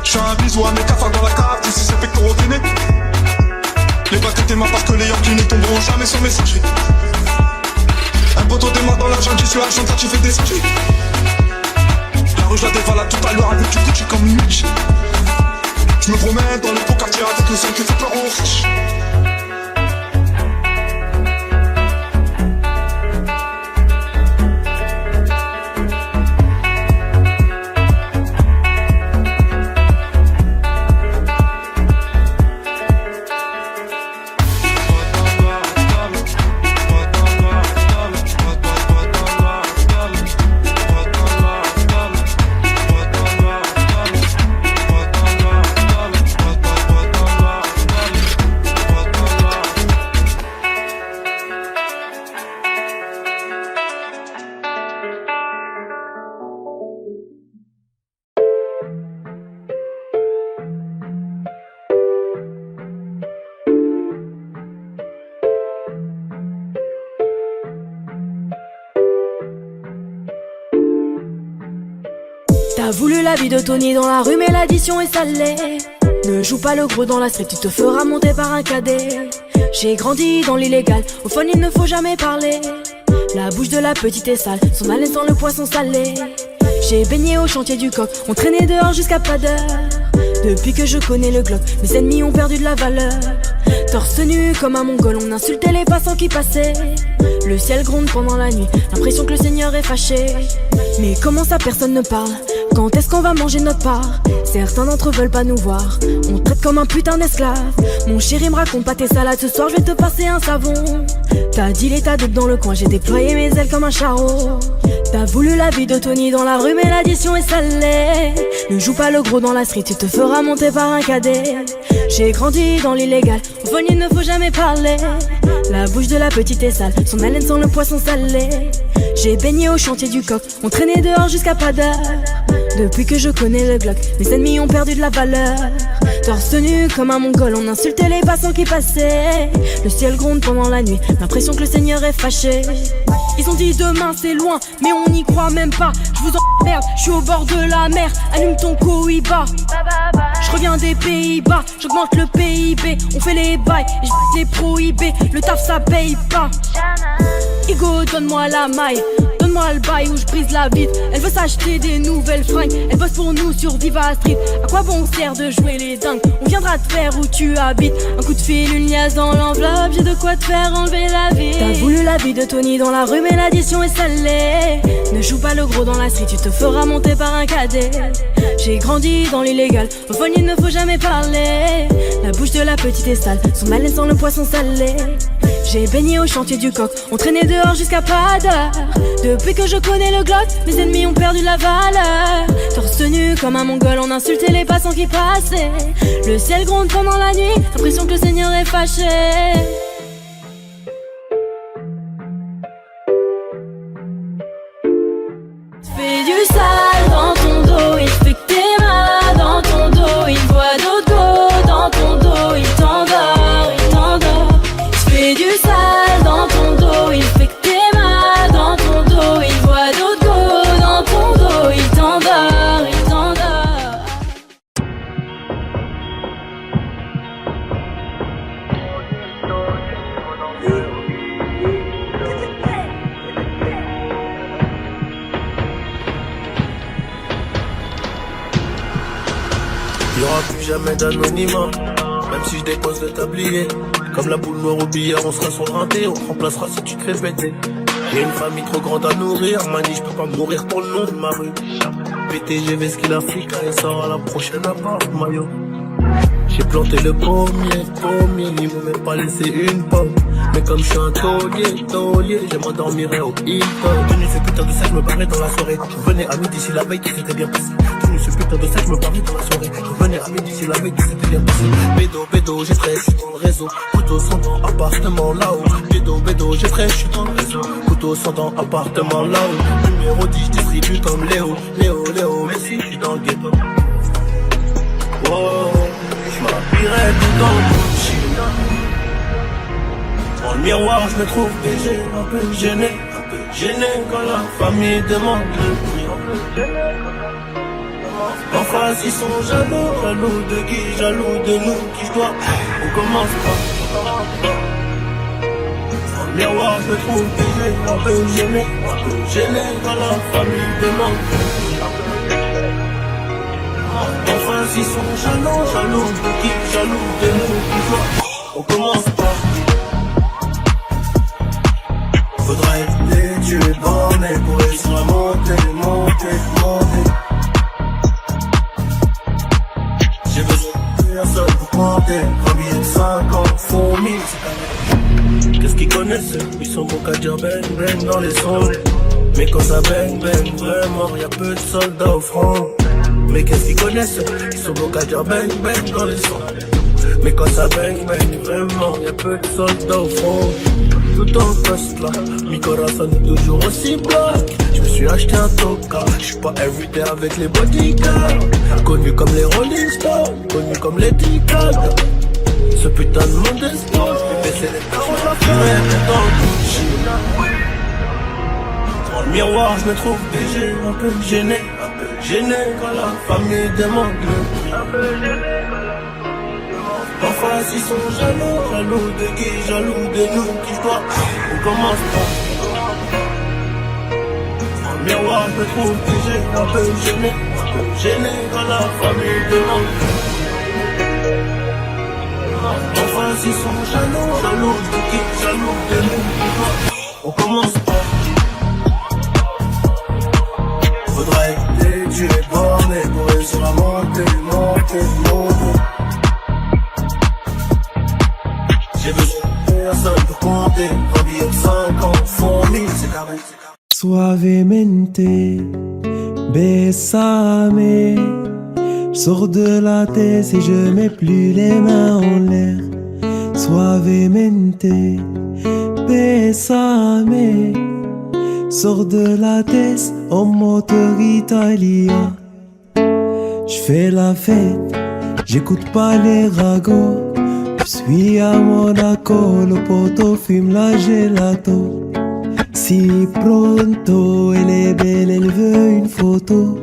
Je fais un bisou à mes cafards dans la cave, ici c'est pectoraux gainés. Les baskets t'es ma part que les Yankees ne tomberont jamais sur messagerie. Un poteau démarre dans la jungle, j'y suis argent, tu fais des sujets. La rue je la dévalade tout à l'heure avec du Gucci comme une miche. Je me promène dans les beaux quartiers avec le sang qui fait peur aux riches. T'as voulu la vie de Tony dans la rue mais l'addition est salée. Ne joue pas le gros dans la street, tu te feras monter par un cadet. J'ai grandi dans l'illégal, au fond il ne faut jamais parler. La bouche de la petite est sale, son haleine sent le poisson salé. J'ai baigné au chantier du coq, on traînait dehors jusqu'à pas d'heure. Depuis que je connais le Glock, mes ennemis ont perdu de la valeur. Torse nu comme un mongol, on insultait les passants qui passaient. Le ciel gronde pendant la nuit, l'impression que le Seigneur est fâché. Mais comment ça personne ne parle? Quand est-ce qu'on va manger notre part? Certains d'entre eux veulent pas nous voir, on te traite comme un putain d'esclave. Mon chéri me raconte pas tes salades, ce soir je vais te passer un savon. T'as dit l'état doute dans le coin, j'ai déployé mes ailes comme un charreau. T'as voulu la vie de Tony dans la rue mais l'addition est salée. Ne joue pas le gros dans la street, tu te feras monter par un cadet. J'ai grandi dans l'illégal, au fond il ne faut jamais parler. La bouche de la petite est sale, son haleine sent le poisson salé. J'ai baigné au chantier du coq, on traînait dehors jusqu'à pas d'heure. Depuis que je connais le Glock, mes ennemis ont perdu de la valeur. Torse nu comme un mongol, on insultait les passants qui passaient. Le ciel gronde pendant la nuit, l'impression que le Seigneur est fâché. Ils ont dit demain c'est loin, mais on n'y croit même pas. Je vous emmerde, je suis au bord de la mer. Allume ton Cohiba. Je reviens des Pays-Bas, j'augmente le PIB. On fait les bails, et je les prohibés. Le taf ça paye pas. Igo, donne-moi la maille, donne-moi le bail où je brise la vitre. Elle veut s'acheter des nouvelles fringues, elle bosse pour nous sur Viva Street. À quoi bon sert de jouer les dingues? On viendra te faire où tu habites. Un coup de fil, une liasse dans l'enveloppe, j'ai de quoi te faire enlever la vie. T'as voulu la vie de Tony dans la rue, mais l'addition est salée. Ne joue pas le gros dans la street, tu te feras monter par un cadet. J'ai grandi dans l'illégal, au fond il ne faut jamais parler. La bouche de la petite est sale, son haleine sent le poisson salé. J'ai baigné au chantier du coq, on traînait dehors jusqu'à pas d'heure. Depuis que je connais le Glock, mes ennemis ont perdu la valeur. Torse nu comme un mongol, on insultait les passants qui passaient. Le ciel gronde pendant la nuit, l'impression que le Seigneur est fâché. Fais du sale dans ton dos, il fait que t'es mal dans ton dos. Il voit d'autres go dans ton dos, il t'endort, il t'endort. Fais du sale dans ton dos, il fait que t'es mal dans ton dos. Il voit d'autres go dans ton dos, il t'endort, il t'endort. Y'aura plus jamais d'anonymat, même si je dépose le tablier. Comme la boule noire au billard, on sera sur le rinté, on te remplacera si tu te fais péter. J'ai une famille trop grande à nourrir, manie, je peux pas mourir pour le nom de ma rue. PTGV, ce qu'il a fait, quand il sort à la prochaine appart, maillot. J'ai planté le pommier, ils m'ont même pas laissé une pomme. Mais comme je suis un taulier, je m'endormirai au hip-hop. Tenu ce putain de sac, je me barrais dans la soirée. Je venais à midi si la veille, tout s'était bien passé. Tenu ce putain de sac, je me barrais dans la soirée. Je venais à midi si la veille, tout s'était bien passé. Bédo, j'ai fraîche, je suis dans le réseau. Couteau sans dents, appartement là-haut. Bédo, j'ai fraîche, je suis dans le réseau. Couteau sans dents, appartement là-haut. Numéro 10, je distribue comme Léo, mais si je suis dans le ghetto. Wow. J'm'habillerai tout dans Gucci. Dans le miroir, je me trouve déjà un peu gêné quand la famille demande le prix. En face, ils sont jaloux de qui, jaloux de nous, qui je dois. On commence pas. Dans le miroir, je me trouve déjà un peu gêné quand la famille demande le prix. Enfin, ils sont jaloux de qui, jaloux de nous, qui doit. On commence pas. Faudra éviter, tu es borné pour réussir à monter. J'ai besoin de personne pour compter. Un billet de 50 font 1000. Qu'est-ce qu'ils connaissent? Ils sont bons qu'à dire bang dans les sons. Mais quand ça bang vraiment, y'a peu de soldats au front. Mais qu'est-ce qu'ils connaissent? Ils sont bons qu'à dire bang dans les sons. Mais quand ça bang vraiment, y'a peu de soldats au front. Tout en poste là, mi corazon est toujours aussi black. Je me suis acheté un toka, je suis pas everyday avec les bodyguards. Connu comme les Rolling Stones, connu comme les Ticals. Ce putain de monde est sport, bébé c'est les parents de la fête dans le Gucci. Dans le miroir je me trouve déjà un peu gêné quand la famille demande le prix. En face ils sont jaloux de qui, jaloux de nous, qui je dois. On commence pas. Dans le miroir je me trouve déjà un peu gêné quand la famille demande le prix. En face ils sont jaloux de qui, jaloux de nous, qui je dois. On commence pas. Faudra éviter, tu es borné pour réussir à monter. J'ai besoin de personne pour compter. Un billet de 50 font 1000, c'est carré. Suavemente, besame. J'sors de la tête et je mets plus les mains en l'air. Suavemente, besame. Sors de la tête en moteur italien. J'fais la fête, j'écoute pas les ragots. J'suis à Monaco, le poteau fume la gelato. Si pronto, elle est belle, elle veut une photo.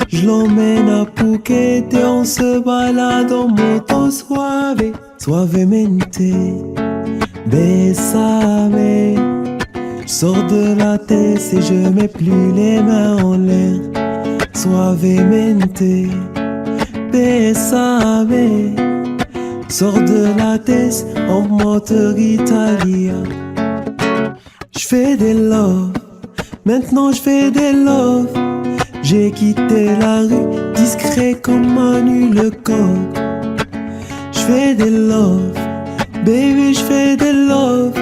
Je l'emmène à Phuket et on se balade en moto. Suave, suavemente, besame. Je sors de la tête et je mets plus les mains en l'air. Suavemente, besame. Sors de la tête en moteur italien. J'fais des love, maintenant j'fais des love. J'ai quitté la rue, discret comme Manu le coq. J'fais des love, baby j'fais des love.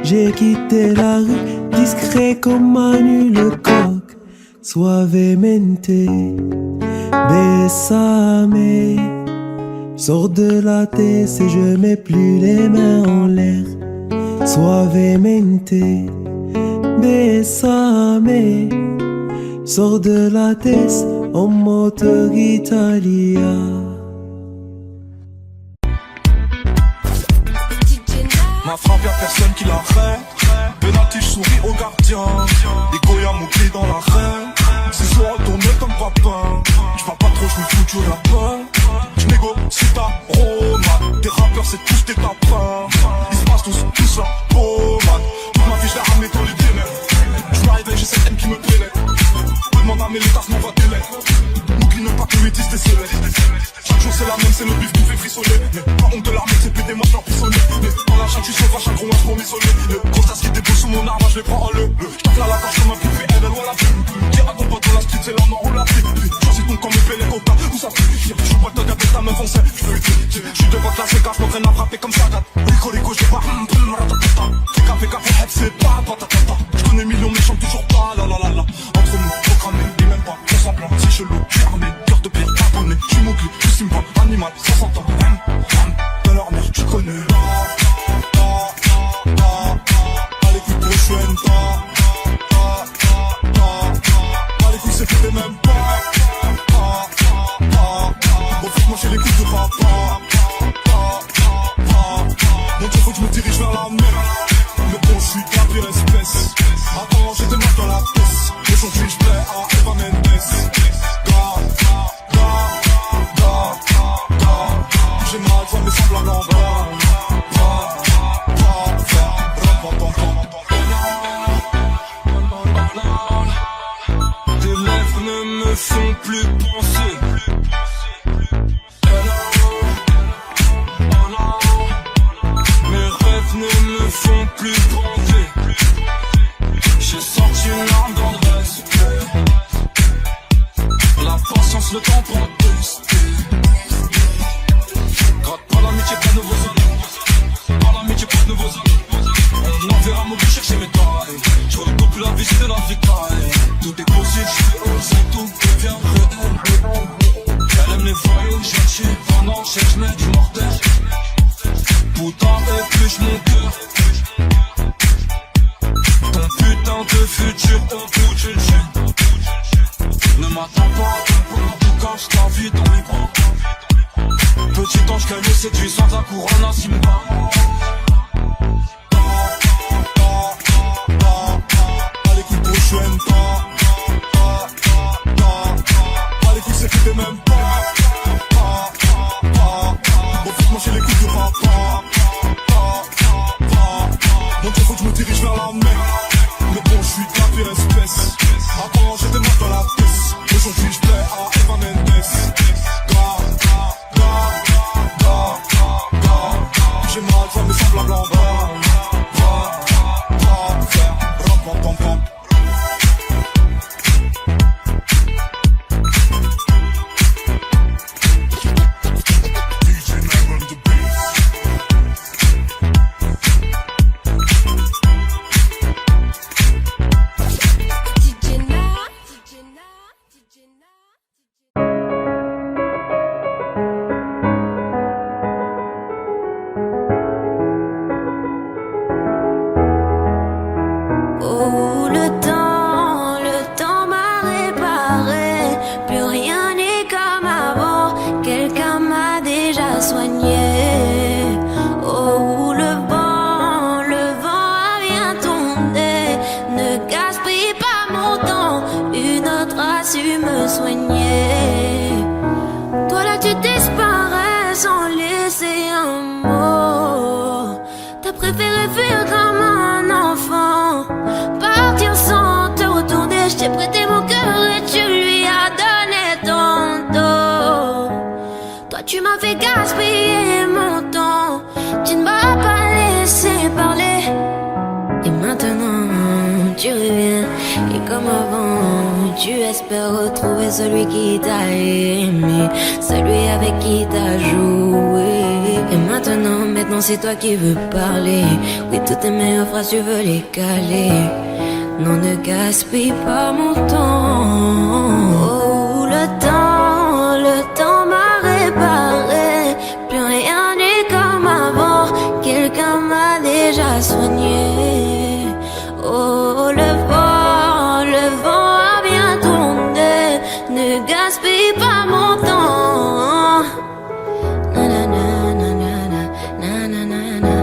J'ai quitté la rue, discret comme Manu le coq. Suavemente, besame. Sors de la tête et je mets plus les mains en l'air. Suavemente, besame. Sors de la tête en moteur italien. Ma frappe y'a personne qui l'arrête. Penalty j'souris au gardien. Et Goya mon pied dans l'arène. C'est soir retourné comme papin. J'parle pas trop, j'me fous du rappel. J'négocie ta romade. Des rappeurs c'est tous des tapins. Ils se passent tous la pommade. Toute ma vie j'l'ai ramené dans les ténèbres. J'me réveille, j'ai cette haine qui me pénètre. Demande à mes létas, m'envoie tes lettres. N'oublie même pas que 8 10 des célèbres. Chaque jour c'est la même, c'est le bif qui me fait frissonner. Mais pas honte de l'armée, c'est pété, moi je leur pissonner. Mais dans la chaîne tu sauvage, un gros match pour m'isoler. Le gros tas qui dépose sous mon arme, je les prends en le. J'tape là la gorge comme un pipi, elle loin la plume. Dis à ton pote dans la street, c'est là on enroule la pluie. Choisis ton camp, me paie les copains, où ça fait. J'suis pas le dog avec ta meuf, on sait. J'suis devant la séquence, m'entraîne à frapper comme ça date. Rico, j'ai pas fais café, c'est pas patatata. J'connais millions mais chante toujours pas, la la la la. Entre nous, programmé, et même pas, on semblant, c'est chelou, j'suis armé, cœur de pierre, abonné, j'suis Mowgli, j'suis Simba, animal, ça s'entend, de leur mère, tu connais. À l'écoute prochaine, à l'écoute c'est fait même pas. Bon faut que moi j'ai l'écoute de papa. Mon Dieu faut que je me dirige vers la mer. Mais bon je suis de la pire espèce. Attends j'ai des marques dans la pièce. Aujourd'hui je plais à Eva Mendes. J'ai mal, je vois mes semblables en bas. Tes lèvres ne me font plus penser. Mes rêves ne me font plus bander. J'ai sorti une arme dans le respect. La patience, le temps pour tester. Gratte pas l'amitié, pas de nouveaux amis. Pas l'amitié, pas de nouveaux amis. On enverra mon but chercher mes tailles. Je redécouvre plus la vie, c'est de la vie. Tout est possible, je fais oser, tout devient réel. Elle aime les voyous, je cherche pendant que je mets du mortel. Putain, épluche mon cœur. Ton putain de futur au bout d'une chaîne. Ne m'attends pas, tout cache ta vie dans mes bras. Petit ange qu'elle me séduit sans ta couronne à Simba. À l'écoute prochaine, à l'écoute c'est que t'es même pas. Bon faut que moi j'ai l'écoute de papa. Mon Dieu faut que je me dirige vers la mer. Mais bon je suis de la pire espèce. Attends j'ai des marques dans la pièce. Aujourd'hui je plais à Eva Mendes. J'ai mal, je vois mes semblables en bas. Oh, le temps m'a réparé. Plus rien n'est comme avant. Quelqu'un m'a déjà soigné. Oh, le vent a bien tourné. Ne soigner. Toi là tu disparais sans laisser un mot. T'as préféré fuir comme un enfant, partir sans te retourner. Je t'ai prêté mon cœur et tu lui as donné ton dos. Toi tu m'as fait gaspiller mon temps, tu ne m'as pas laissé parler. Et maintenant tu reviens, et comme avant tu espères retrouver celui qui t'a aimé, celui avec qui t'as joué. Et maintenant c'est toi qui veux parler. Oui, toutes tes meilleures phrases tu veux les caler. Non, ne gaspille pas mon temps. Oh, le temps m'a réparé. Plus rien n'est comme avant, quelqu'un m'a déjà soigné. Oh, le vent a bien tourné. Ne gaspille pas mon temps. Na na na na na na na na na.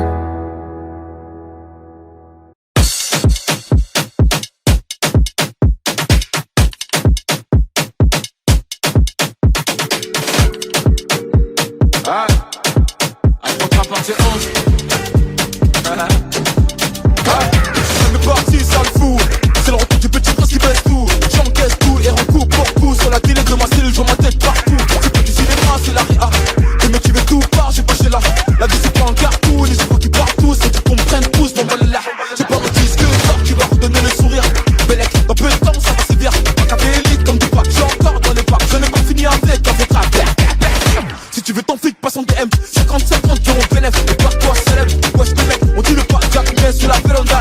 Ah, elle comptera partir 11. On est parti, ça le fout. C'est le retour du petit prince qui baisse tout. J'encaisse tout et recoupe pour coup. Sur la télé de ma cellule, je vois ma tête partout. C'est pas du cinéma, c'est la réa. Et mais tu veux tout part, j'ai pas chez là. La vie c'est pas un cartoon, les chevaux qui partent tous. Et tu comprennent tous, bon bah là. C'est pas mon disque d'or qui va redonner le sourire. Bellec, dans peu de temps, ça va sévir. Pas élite comme du pack, j'ai encore dans les packs. Je n'ai pas fini avec un vrai tracteur. Si tu veux ton flic, passe en DM. 50-50 qui ont bénéf. Et par toi célèbre, wesh les mecs, on dit le pas Jack, mais sur la vélonda.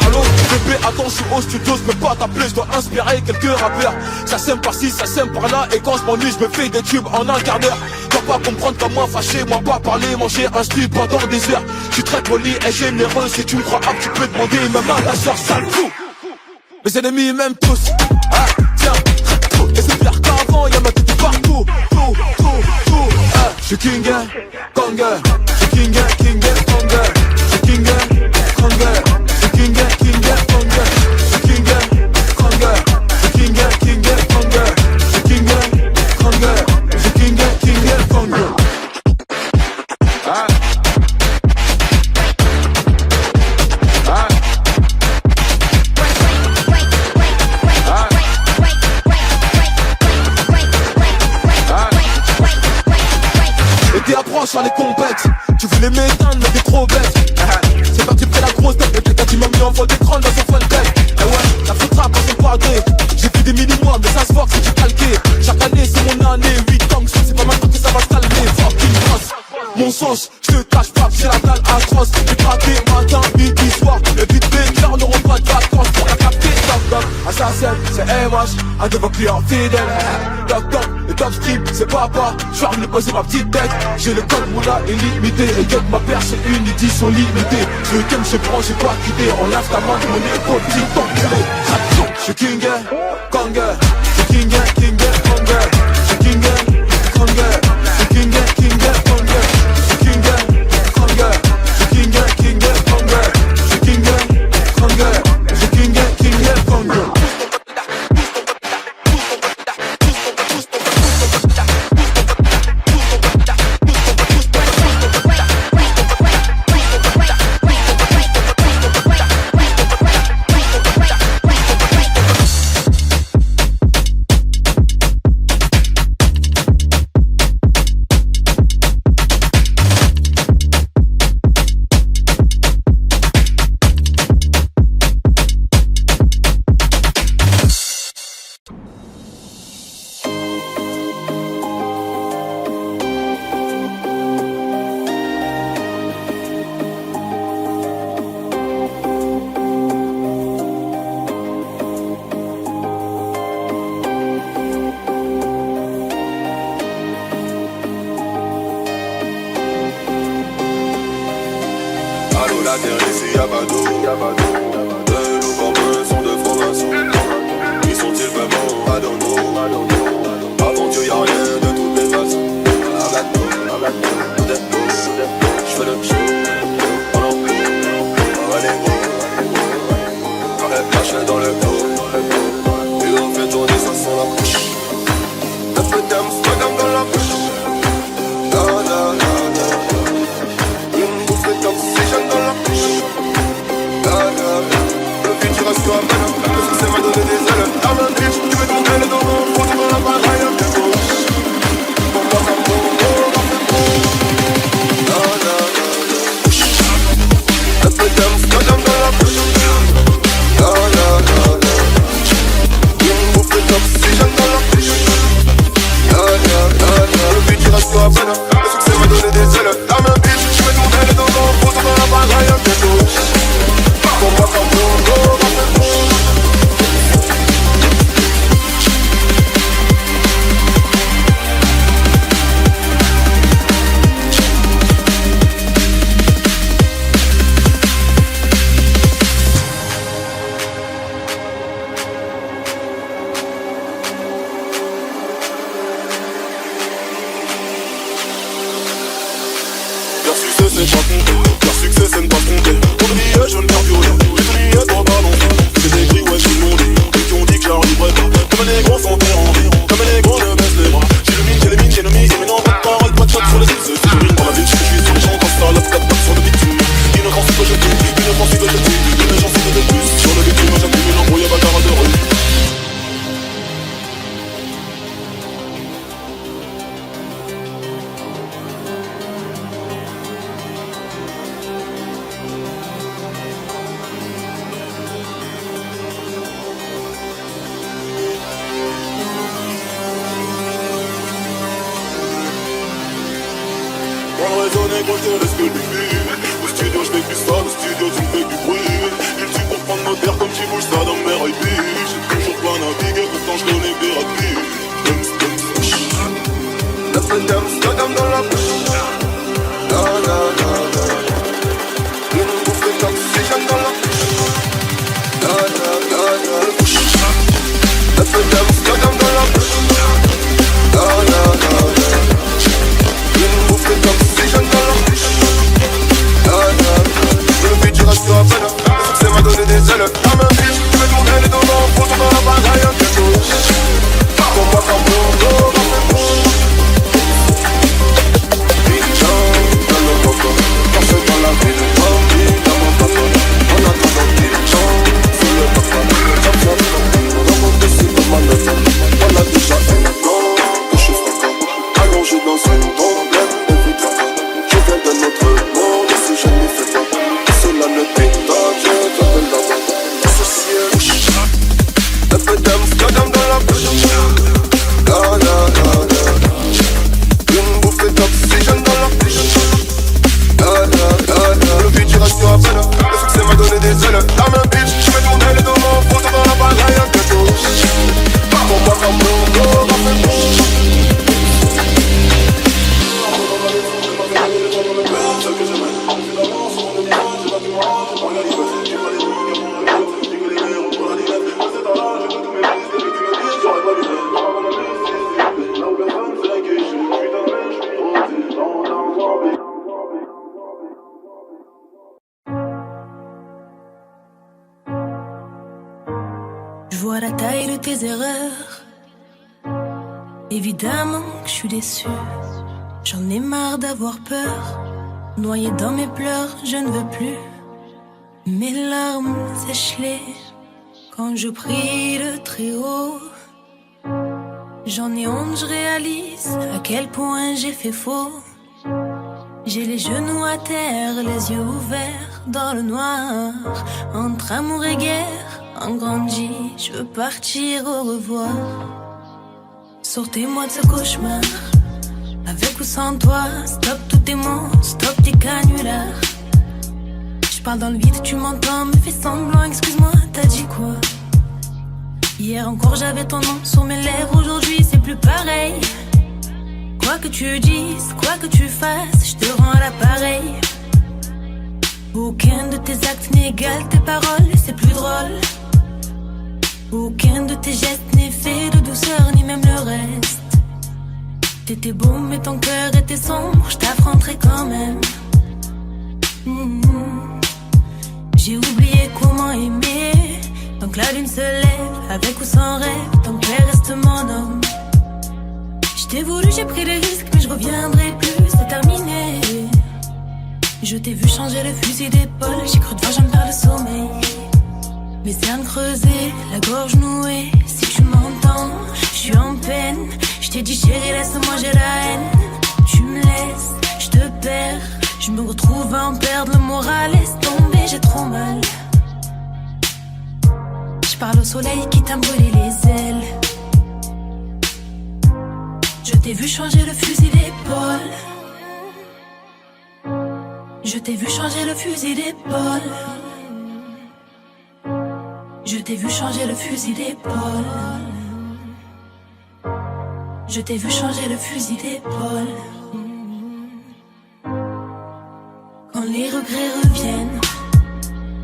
Allô, bébé, attends, je suis au studio, je peux pas t'appeler, je dois inspirer quelques rappeurs. Ça sème par-ci, ça sème par-là, et quand je m'ennuie, je me fais des tubes en un quart d'heure. Dois pas comprendre comme moi fâché, moi pas parler, manger un slip pendant des heures. Je suis très poli et généreux, si tu me crois tu peux demander même à ta soeur, sale fou. Mes ennemis m'aiment tous, ah tiens, et c'est pire qu'avant, y'a ma tête partout, tout, ah. Je suis King, Kong, je suis King, Kong, je suis King, Kong, je suis King, Kong, je suis King, Kong, je suis King, Kong, je suis King, Kong, je suis King, Kong. Ah. Ah. Et t'es approche sur les compètes. Tu voulais m'éteindre mais t'es trop bête. C'est parti près la grosse tête. Le gars qui m'a mis en fond d'écran dans son fun tech. Eh ouais, la faute rap à son padré. J'ai fait des mini-mois mais ça se voit que c'est du calqué. Chaque année c'est mon année, 8 ans que c'est pas maintenant que ça va se calmer. Fucking boss, mon sauce, je te cache pas que j'ai la dalle atroce. J'ai gratté matin, midi, soir. Le beat maker n'auront pas de vacances pour la capter. Doc doc, assassin, c'est MH, un de vos clients fidèles. Doc doc, le top strip, c'est papa. Je vais venir poser ma petite tête. J'ai le code moula illimité. Et que ma paire c'est une édition limitée. Je le game, je prends, j'ai pas quitté. On lave ta main de mon épaule, petit enculé. Je suis King, Kong, je suis King, Kong, je suis King, Kong, je suis King, Kong, je suis King, Kong, je suis King, Kong, je suis King, Kong, je suis King, Kong. la terre ici y'a pas d'eau. De nos formes sont de francs-maçons. Qui sont-ils vraiment? I don't know. Avant Dieu y'a rien de toutes les façons. J'fais le show. Allez gros. Arrête lâche dans le dos. Et on fait tourner ça sans la bouche. Amsterdam dans la bouche. La la la la. Une bouffée d'oxygène dans la bouche. La la la. Le futur reste à peine. Le succès m'a donné des ailes. La main bitch, tu veux ton aile dans mon fond, dans la baraille bientôt. Pour moi ça me la la la. Un peu d'Amsterdam dans la bouche. La la la la. Une bouffée d'oxygène dans la bouche. La la la la. Le but il reste à peine. Le succès m'a donné des ailes. La main bitch, je mets ton aile dans mon fond, dans la baraille bientôt. Pour moi ça me c'est pas compté, leur succès c'est ne pas compter. Pour nier, je ne perds plus rien, j'ai tout nié pour balancer. J'ai des gris, ouais, j'ai le monde, et qui ont dit que j'arriverais pas. Comme un négro sans terre en vie, comme un négro ne baisse les bras. J'ai le mine, j'ai les mines, j'ai le mise, et maintenant pas de parole, pas de shot sur les succès. Je rime dans la ville, je suis sur les gens quand ça lave 4 pattes sur le bitume. Inoffensive que je tue, inoffensive que je tue, une gencive de plus. Sur le bitume, j'accumule l'embrouille bâtard de rue. Gros, je te laisse que le bébé. Au studio je fais plus ça, au studio tu me fais du bruit. Il tue pour prendre nos terres comme tu bouges ça dans mes rêves. J'ai toujours pas navigué, pourtant je connais des rapides. La fête d'Amsterdam dans la bouche. La la la la. Une bouffée d'oxygène dans la bouche. La la la la. La fête d'Amsterdam dans la bouche. La la la la. Une bouffée d'oxygène dans la bouche. La la la. Le but du reste à peine. Le succès m'a donné des ailes. La main bitch, tu veux ton aile dans mon fond, dans la baraille bientôt. Pour moi ça me dans la ville, dans mon papa. En attendant qu'il chante, c'est le papa. Dans mon dossier de ma maison, on a déjà un an que je suis encore allongé dans une tombe évidemment. Je viens de notre monde, et si je n'y fais pas, cela ne t'étonne, je t'appelle là-bas. Associé, un peu d'Amsterdam dans la bouche. La la la la. Une bouffée d'oxygène dans la bouche. Le but du reste à peine. Le succès m'a donné des ailes. La main bitch, je mets ton aile dans mon fond, dans la baraille bientôt. Pour moi ça me Je vois la taille de tes erreurs. Évidemment que je suis déçue. J'en ai marre d'avoir peur. Noyé dans mes pleurs, je ne veux plus. Mes larmes sèchent-les quand je prie le très haut. J'en ai honte, je réalise à quel point j'ai fait faux. J'ai les genoux à terre, les yeux ouverts dans le noir. Entre amour et guerre, en grandi, je veux partir au revoir. Sortez-moi de ce cauchemar, avec ou sans toi. Stop tous tes mots, stop tes canulars. Je parle dans le vide, tu m'entends, me fais semblant, excuse-moi, t'as dit quoi? Hier encore j'avais ton nom sur mes lèvres, aujourd'hui c'est plus pareil. Quoi que tu dises, quoi que tu fasses, je te rends l'appareil. Aucun de tes actes n'égale tes paroles, c'est plus drôle. Aucun de tes gestes n'est fait de douceur, ni même le reste. T'étais beau mais ton cœur était sombre, je t'affronterai quand même. J'ai oublié comment aimer. Tant que la lune se lève, avec ou sans rêve, ton père reste mon homme. Je t'ai voulu, j'ai pris des risques, mais je reviendrai plus, c'est terminé. Je t'ai vu changer le fusil d'épaule, j'ai cru devoir j'en perds le sommeil. Mes cernes creusées, la gorge nouée, si tu m'entends, je suis en peine. Je t'ai dit chérie, laisse-moi, j'ai la haine. Tu me laisses, je te perds, je me retrouve à en perdre le moral, laisse tomber, j'ai trop mal. Je parle au soleil qui t'a brûlé les ailes. Je t'ai vu changer le fusil d'épaule. Je t'ai vu changer le fusil d'épaule. Je t'ai vu changer le fusil d'épaule. Je t'ai vu changer le fusil d'épaule. Quand les regrets reviennent,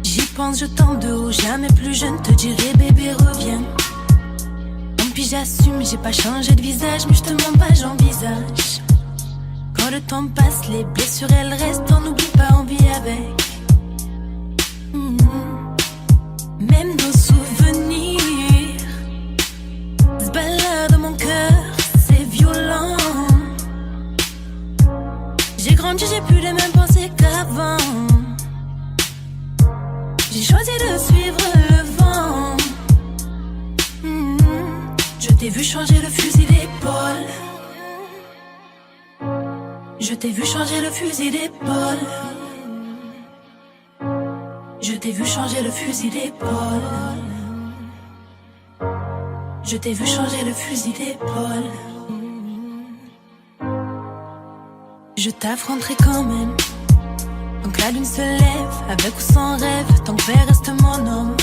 j'y pense, je tente de haut, jamais plus jeune, te dirai bébé reviens. Tant pis j'assume, j'ai pas changé de visage, mais je te mens pas, j'envisage. Quand le temps passe, les blessures elles restent, on n'oublie pas, on vit avec. Même nos souvenirs se baladent dans mon cœur, c'est violent. J'ai grandi, j'ai plus les mêmes pensées qu'avant. J'ai choisi de suivre le vent. Je t'ai vu changer le fusil d'épaule. Je t'ai vu changer le fusil d'épaule. Je t'ai vu changer le fusil d'épaule. Je t'ai vu changer le fusil d'épaule. Je t'affronterai quand même. Tant que la lune se lève, avec ou sans rêve, tant que verre reste mon homme.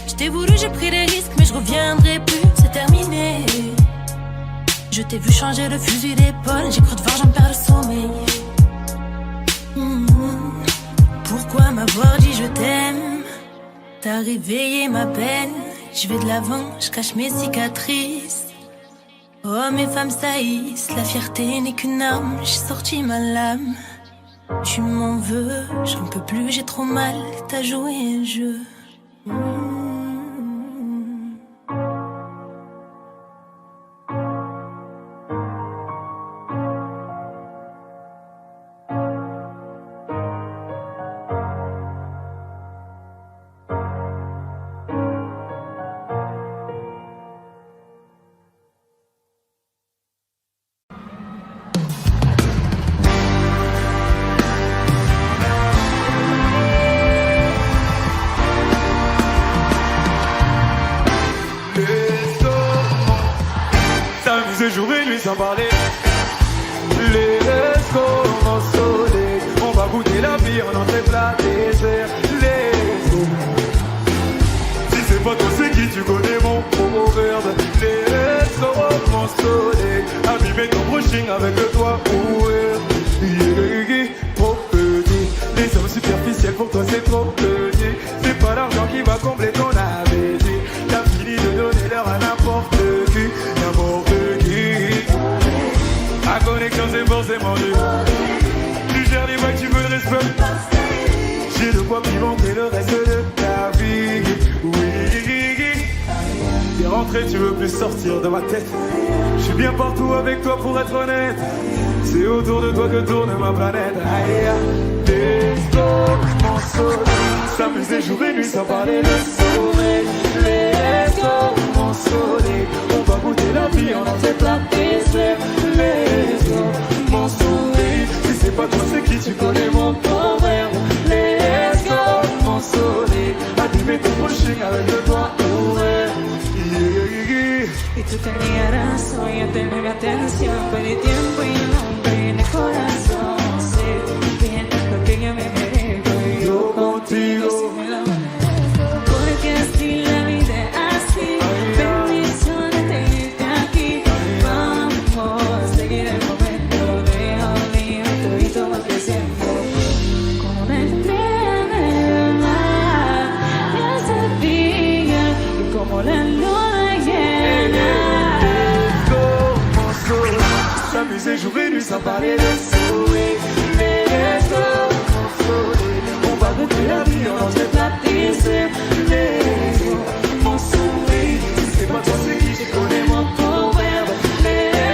Je t'ai voulu, j'ai pris des risques, mais je reviendrai plus, c'est terminé. Je t'ai vu changer le fusil d'épaule, j'ai cru devoir j'en perds le sommeil. Pourquoi m'avoir dit je t'aime? T'as réveillé ma peine. Je vais de l'avant, je cache mes cicatrices. Hommes et femmes saillissent, la fierté n'est qu'une arme. J'ai sorti ma lame. Tu m'en veux, j'en peux plus, j'ai trop mal. T'as joué un jeu. Jour et nuit sans parler. Les restos mon soleil. On va goûter la vie en entrée plat dessert. Les eaux. Si c'est pas toi c'est qui, tu connais mon proverbe. Les restos mon soleil. Abîmer ton brushing avec le toit ouvert. Trop petit. Les hommes superficiels pour toi c'est trop petit. C'est pas l'argent qui va combler ton appétit. T'as fini de donner l'heure à n'importe qui. La connexion c'est forcément dur. Tu gères les vagues, tu veux le respect. J'ai de quoi pimenter le reste de ta vie. Oui. T'es rentré, tu veux plus sortir de ma tête. Je suis bien partout avec toi pour être honnête. C'est autour de toi que tourne ma planète. Des mon soleil. S'amuser jour et nuit sans parler le sommeil. Les mon soleil. On va goûter la vie en entrée plat dessert. Les hommes, mon soleil. Si c'est pas toi c'est qui, tu connais mon proverbe. Les hommes, mon soleil. Abîmer ton brushing avec le doigt ouvert. Y tú tenías razón, yo tenía mi atención. Perdí tiempo y no perdí el corazón. Sé bien lo que yo me merezco. Y yo contigo porque así la vida es así. Bendición de tenerte aquí. Vamos a seguir el momento. Deja olvidar y todo más que siempre. Como una estrella del mar, yo sabía y como la luna llena. S'amuser jour et nuit sans parler de sourire. Les hommes, mon soleil. On va goûter la vie en entrée plat dessert. Les hommes, mon soleil. Si c'est pas toi c'est qui, je connais mon proverbe. Les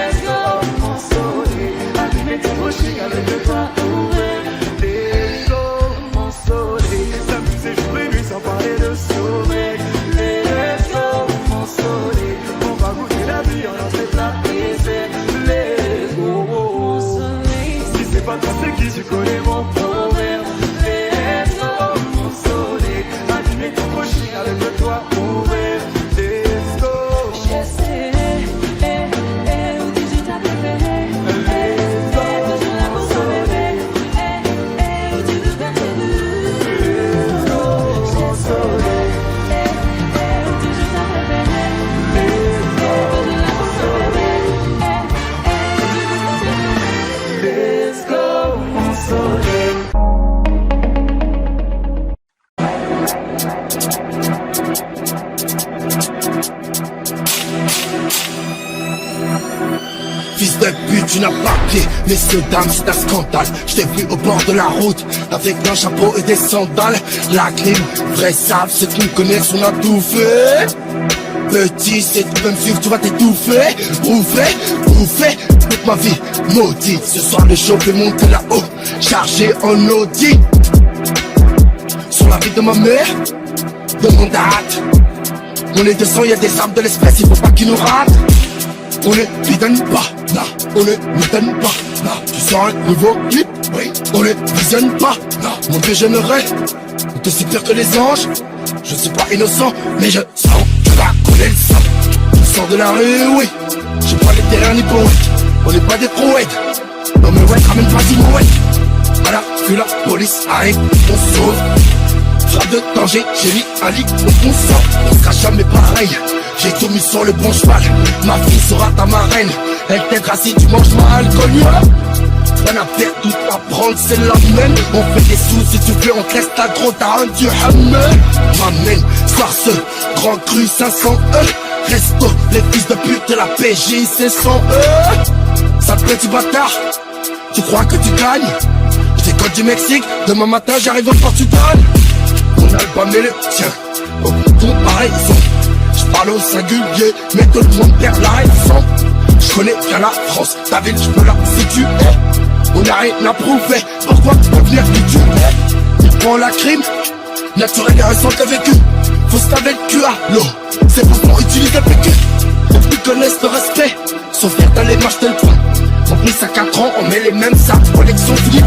Fils de pute, tu n'as pas pied. Messieurs, dames, c'est un scandale. Je t'ai vu au bord de la route avec un chapeau et des sandales. La clim, vrai sable, ceux qui me connaissent, on a tout fait. Petit, si tu veux me suivre, tu vas t'étouffer. Bouffé, toute ma vie maudite. Ce soir le show fait monter là-haut, chargé en Audi. Sur la vie de ma mère, de mon date. On est 200, y'a des armes de l'espèce, il faut pas qu'ils nous ratent. On ne lui donne pas, non, on ne lui donne pas, non. Tu sors un nouveau clip, oui, on ne visionne pas, non. Mon Dieu, j'aimerais être aussi pire que les anges. Je suis pas innocent, mais je sens que va couler le sang. Je sors de la rue, oui. J'ai pas les terrains ni poètes, on n'est pas des prouettes. Non mais ouais, ramène pas d'imouette. Voilà, puis la police arrive, on sauve. Frappe de danger, j'ai mis un lit au bon sang. On sera jamais pareil. J'ai tout mis sur le bon cheval. Ma fille sera ta marraine. Elle t'aidera si tu manges mal connu. Rien à faire, tout à prendre, c'est la même. On fait des sous si tu veux, on te laisse ta gros, t'as un dieu hammer. M'amène, soir ce grand cru 500 Resto, les fils de pute de la PJ, c'est 100 Sale petit bâtard, tu crois que tu gagnes? J'étais code du Mexique, demain matin j'arrive au Portugal. Mon album est le tien, au bouton pareil son. J'parle au singulier, mais tout le monde perd la raison. J'connais bien la France, ta ville j'peux la situer. On n'a rien à prouver, pourquoi tu peux venir qui tu es? Il prend la crime, naturel et récent t'as vécu. Faut se laver le cul à l'eau, c'est pour utiliser le PQ. Les plus connaissent le respect, sont fiers d'aller m'acheter le pain. On pisse à 4 ans, on met les mêmes sacs, collection Philippe.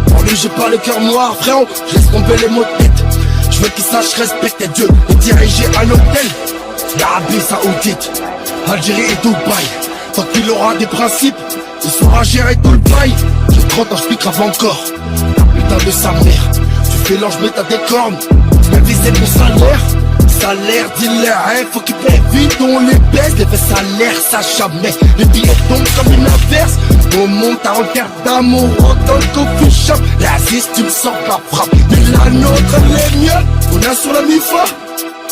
Pour lui j'ai pas le cœur noir, frérot, je laisse tomber les mots de tête. Je veux qu'il sache respecter Dieu et diriger un hôtel. L'Arabie Saoudite, Algérie et Dubaï. Tant qu'il aura des principes, il saura gérer tout le bail. J'ai 30 ans, j'pique grave encore. Putain de sa mère, tu fais l'ange mais t'as des cornes. Même viser ton salaire, dealer, hein, faut qu'il paye vite, on les baisse. Les faits salaires, ça jamais, les billets tombent comme une inverse. On monte à regard d'amour dans le coffee shop. L'Aziz, tu me sors la frappe, mais la nôtre, elle est mieux. On a sur la MIFA,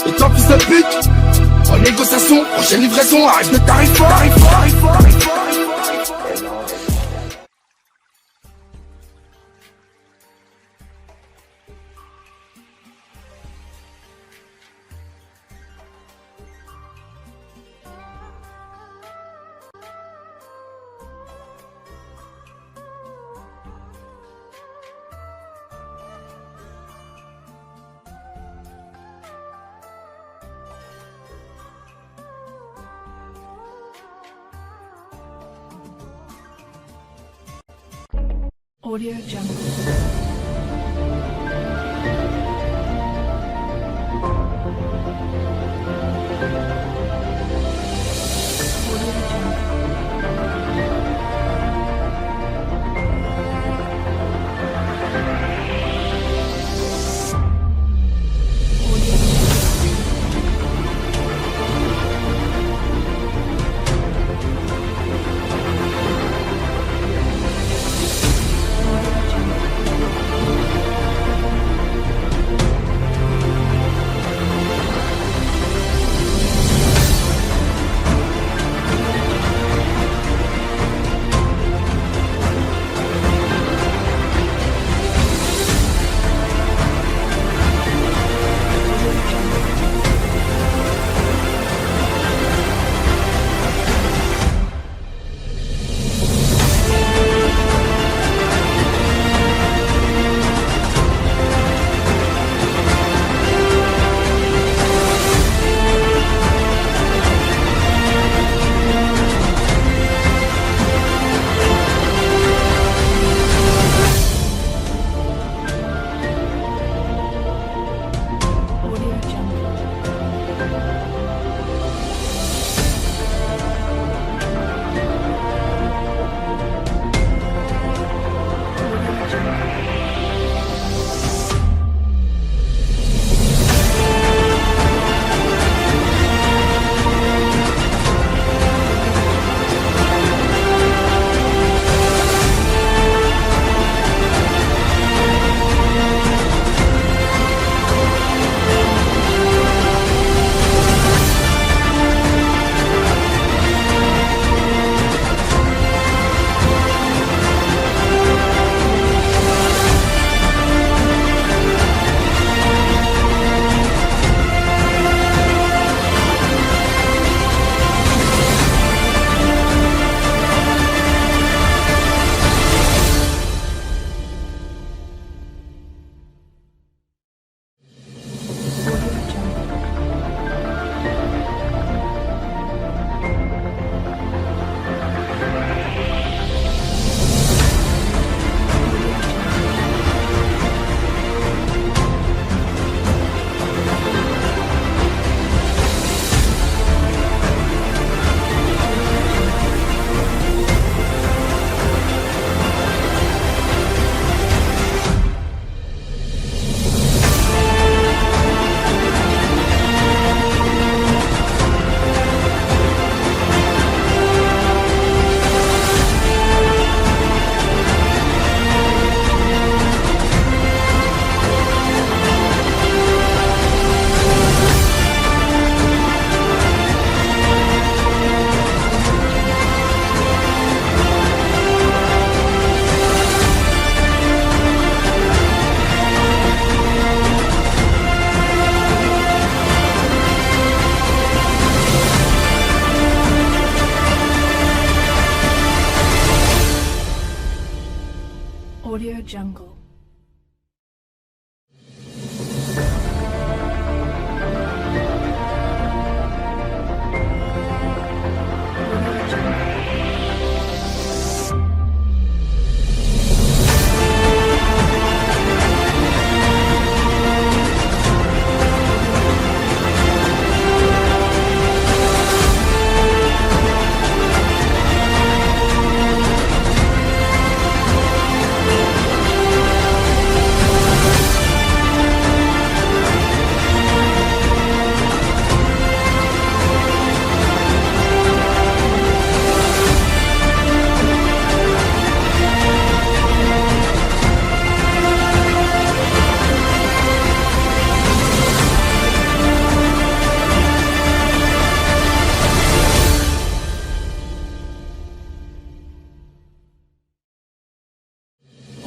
et toi fils de pute. En négociation, prochaine livraison, arrête de tarif fort. Audio Jungle.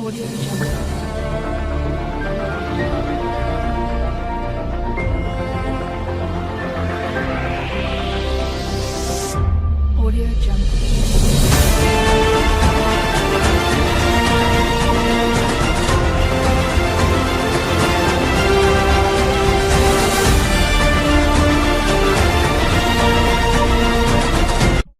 Audio Jungle.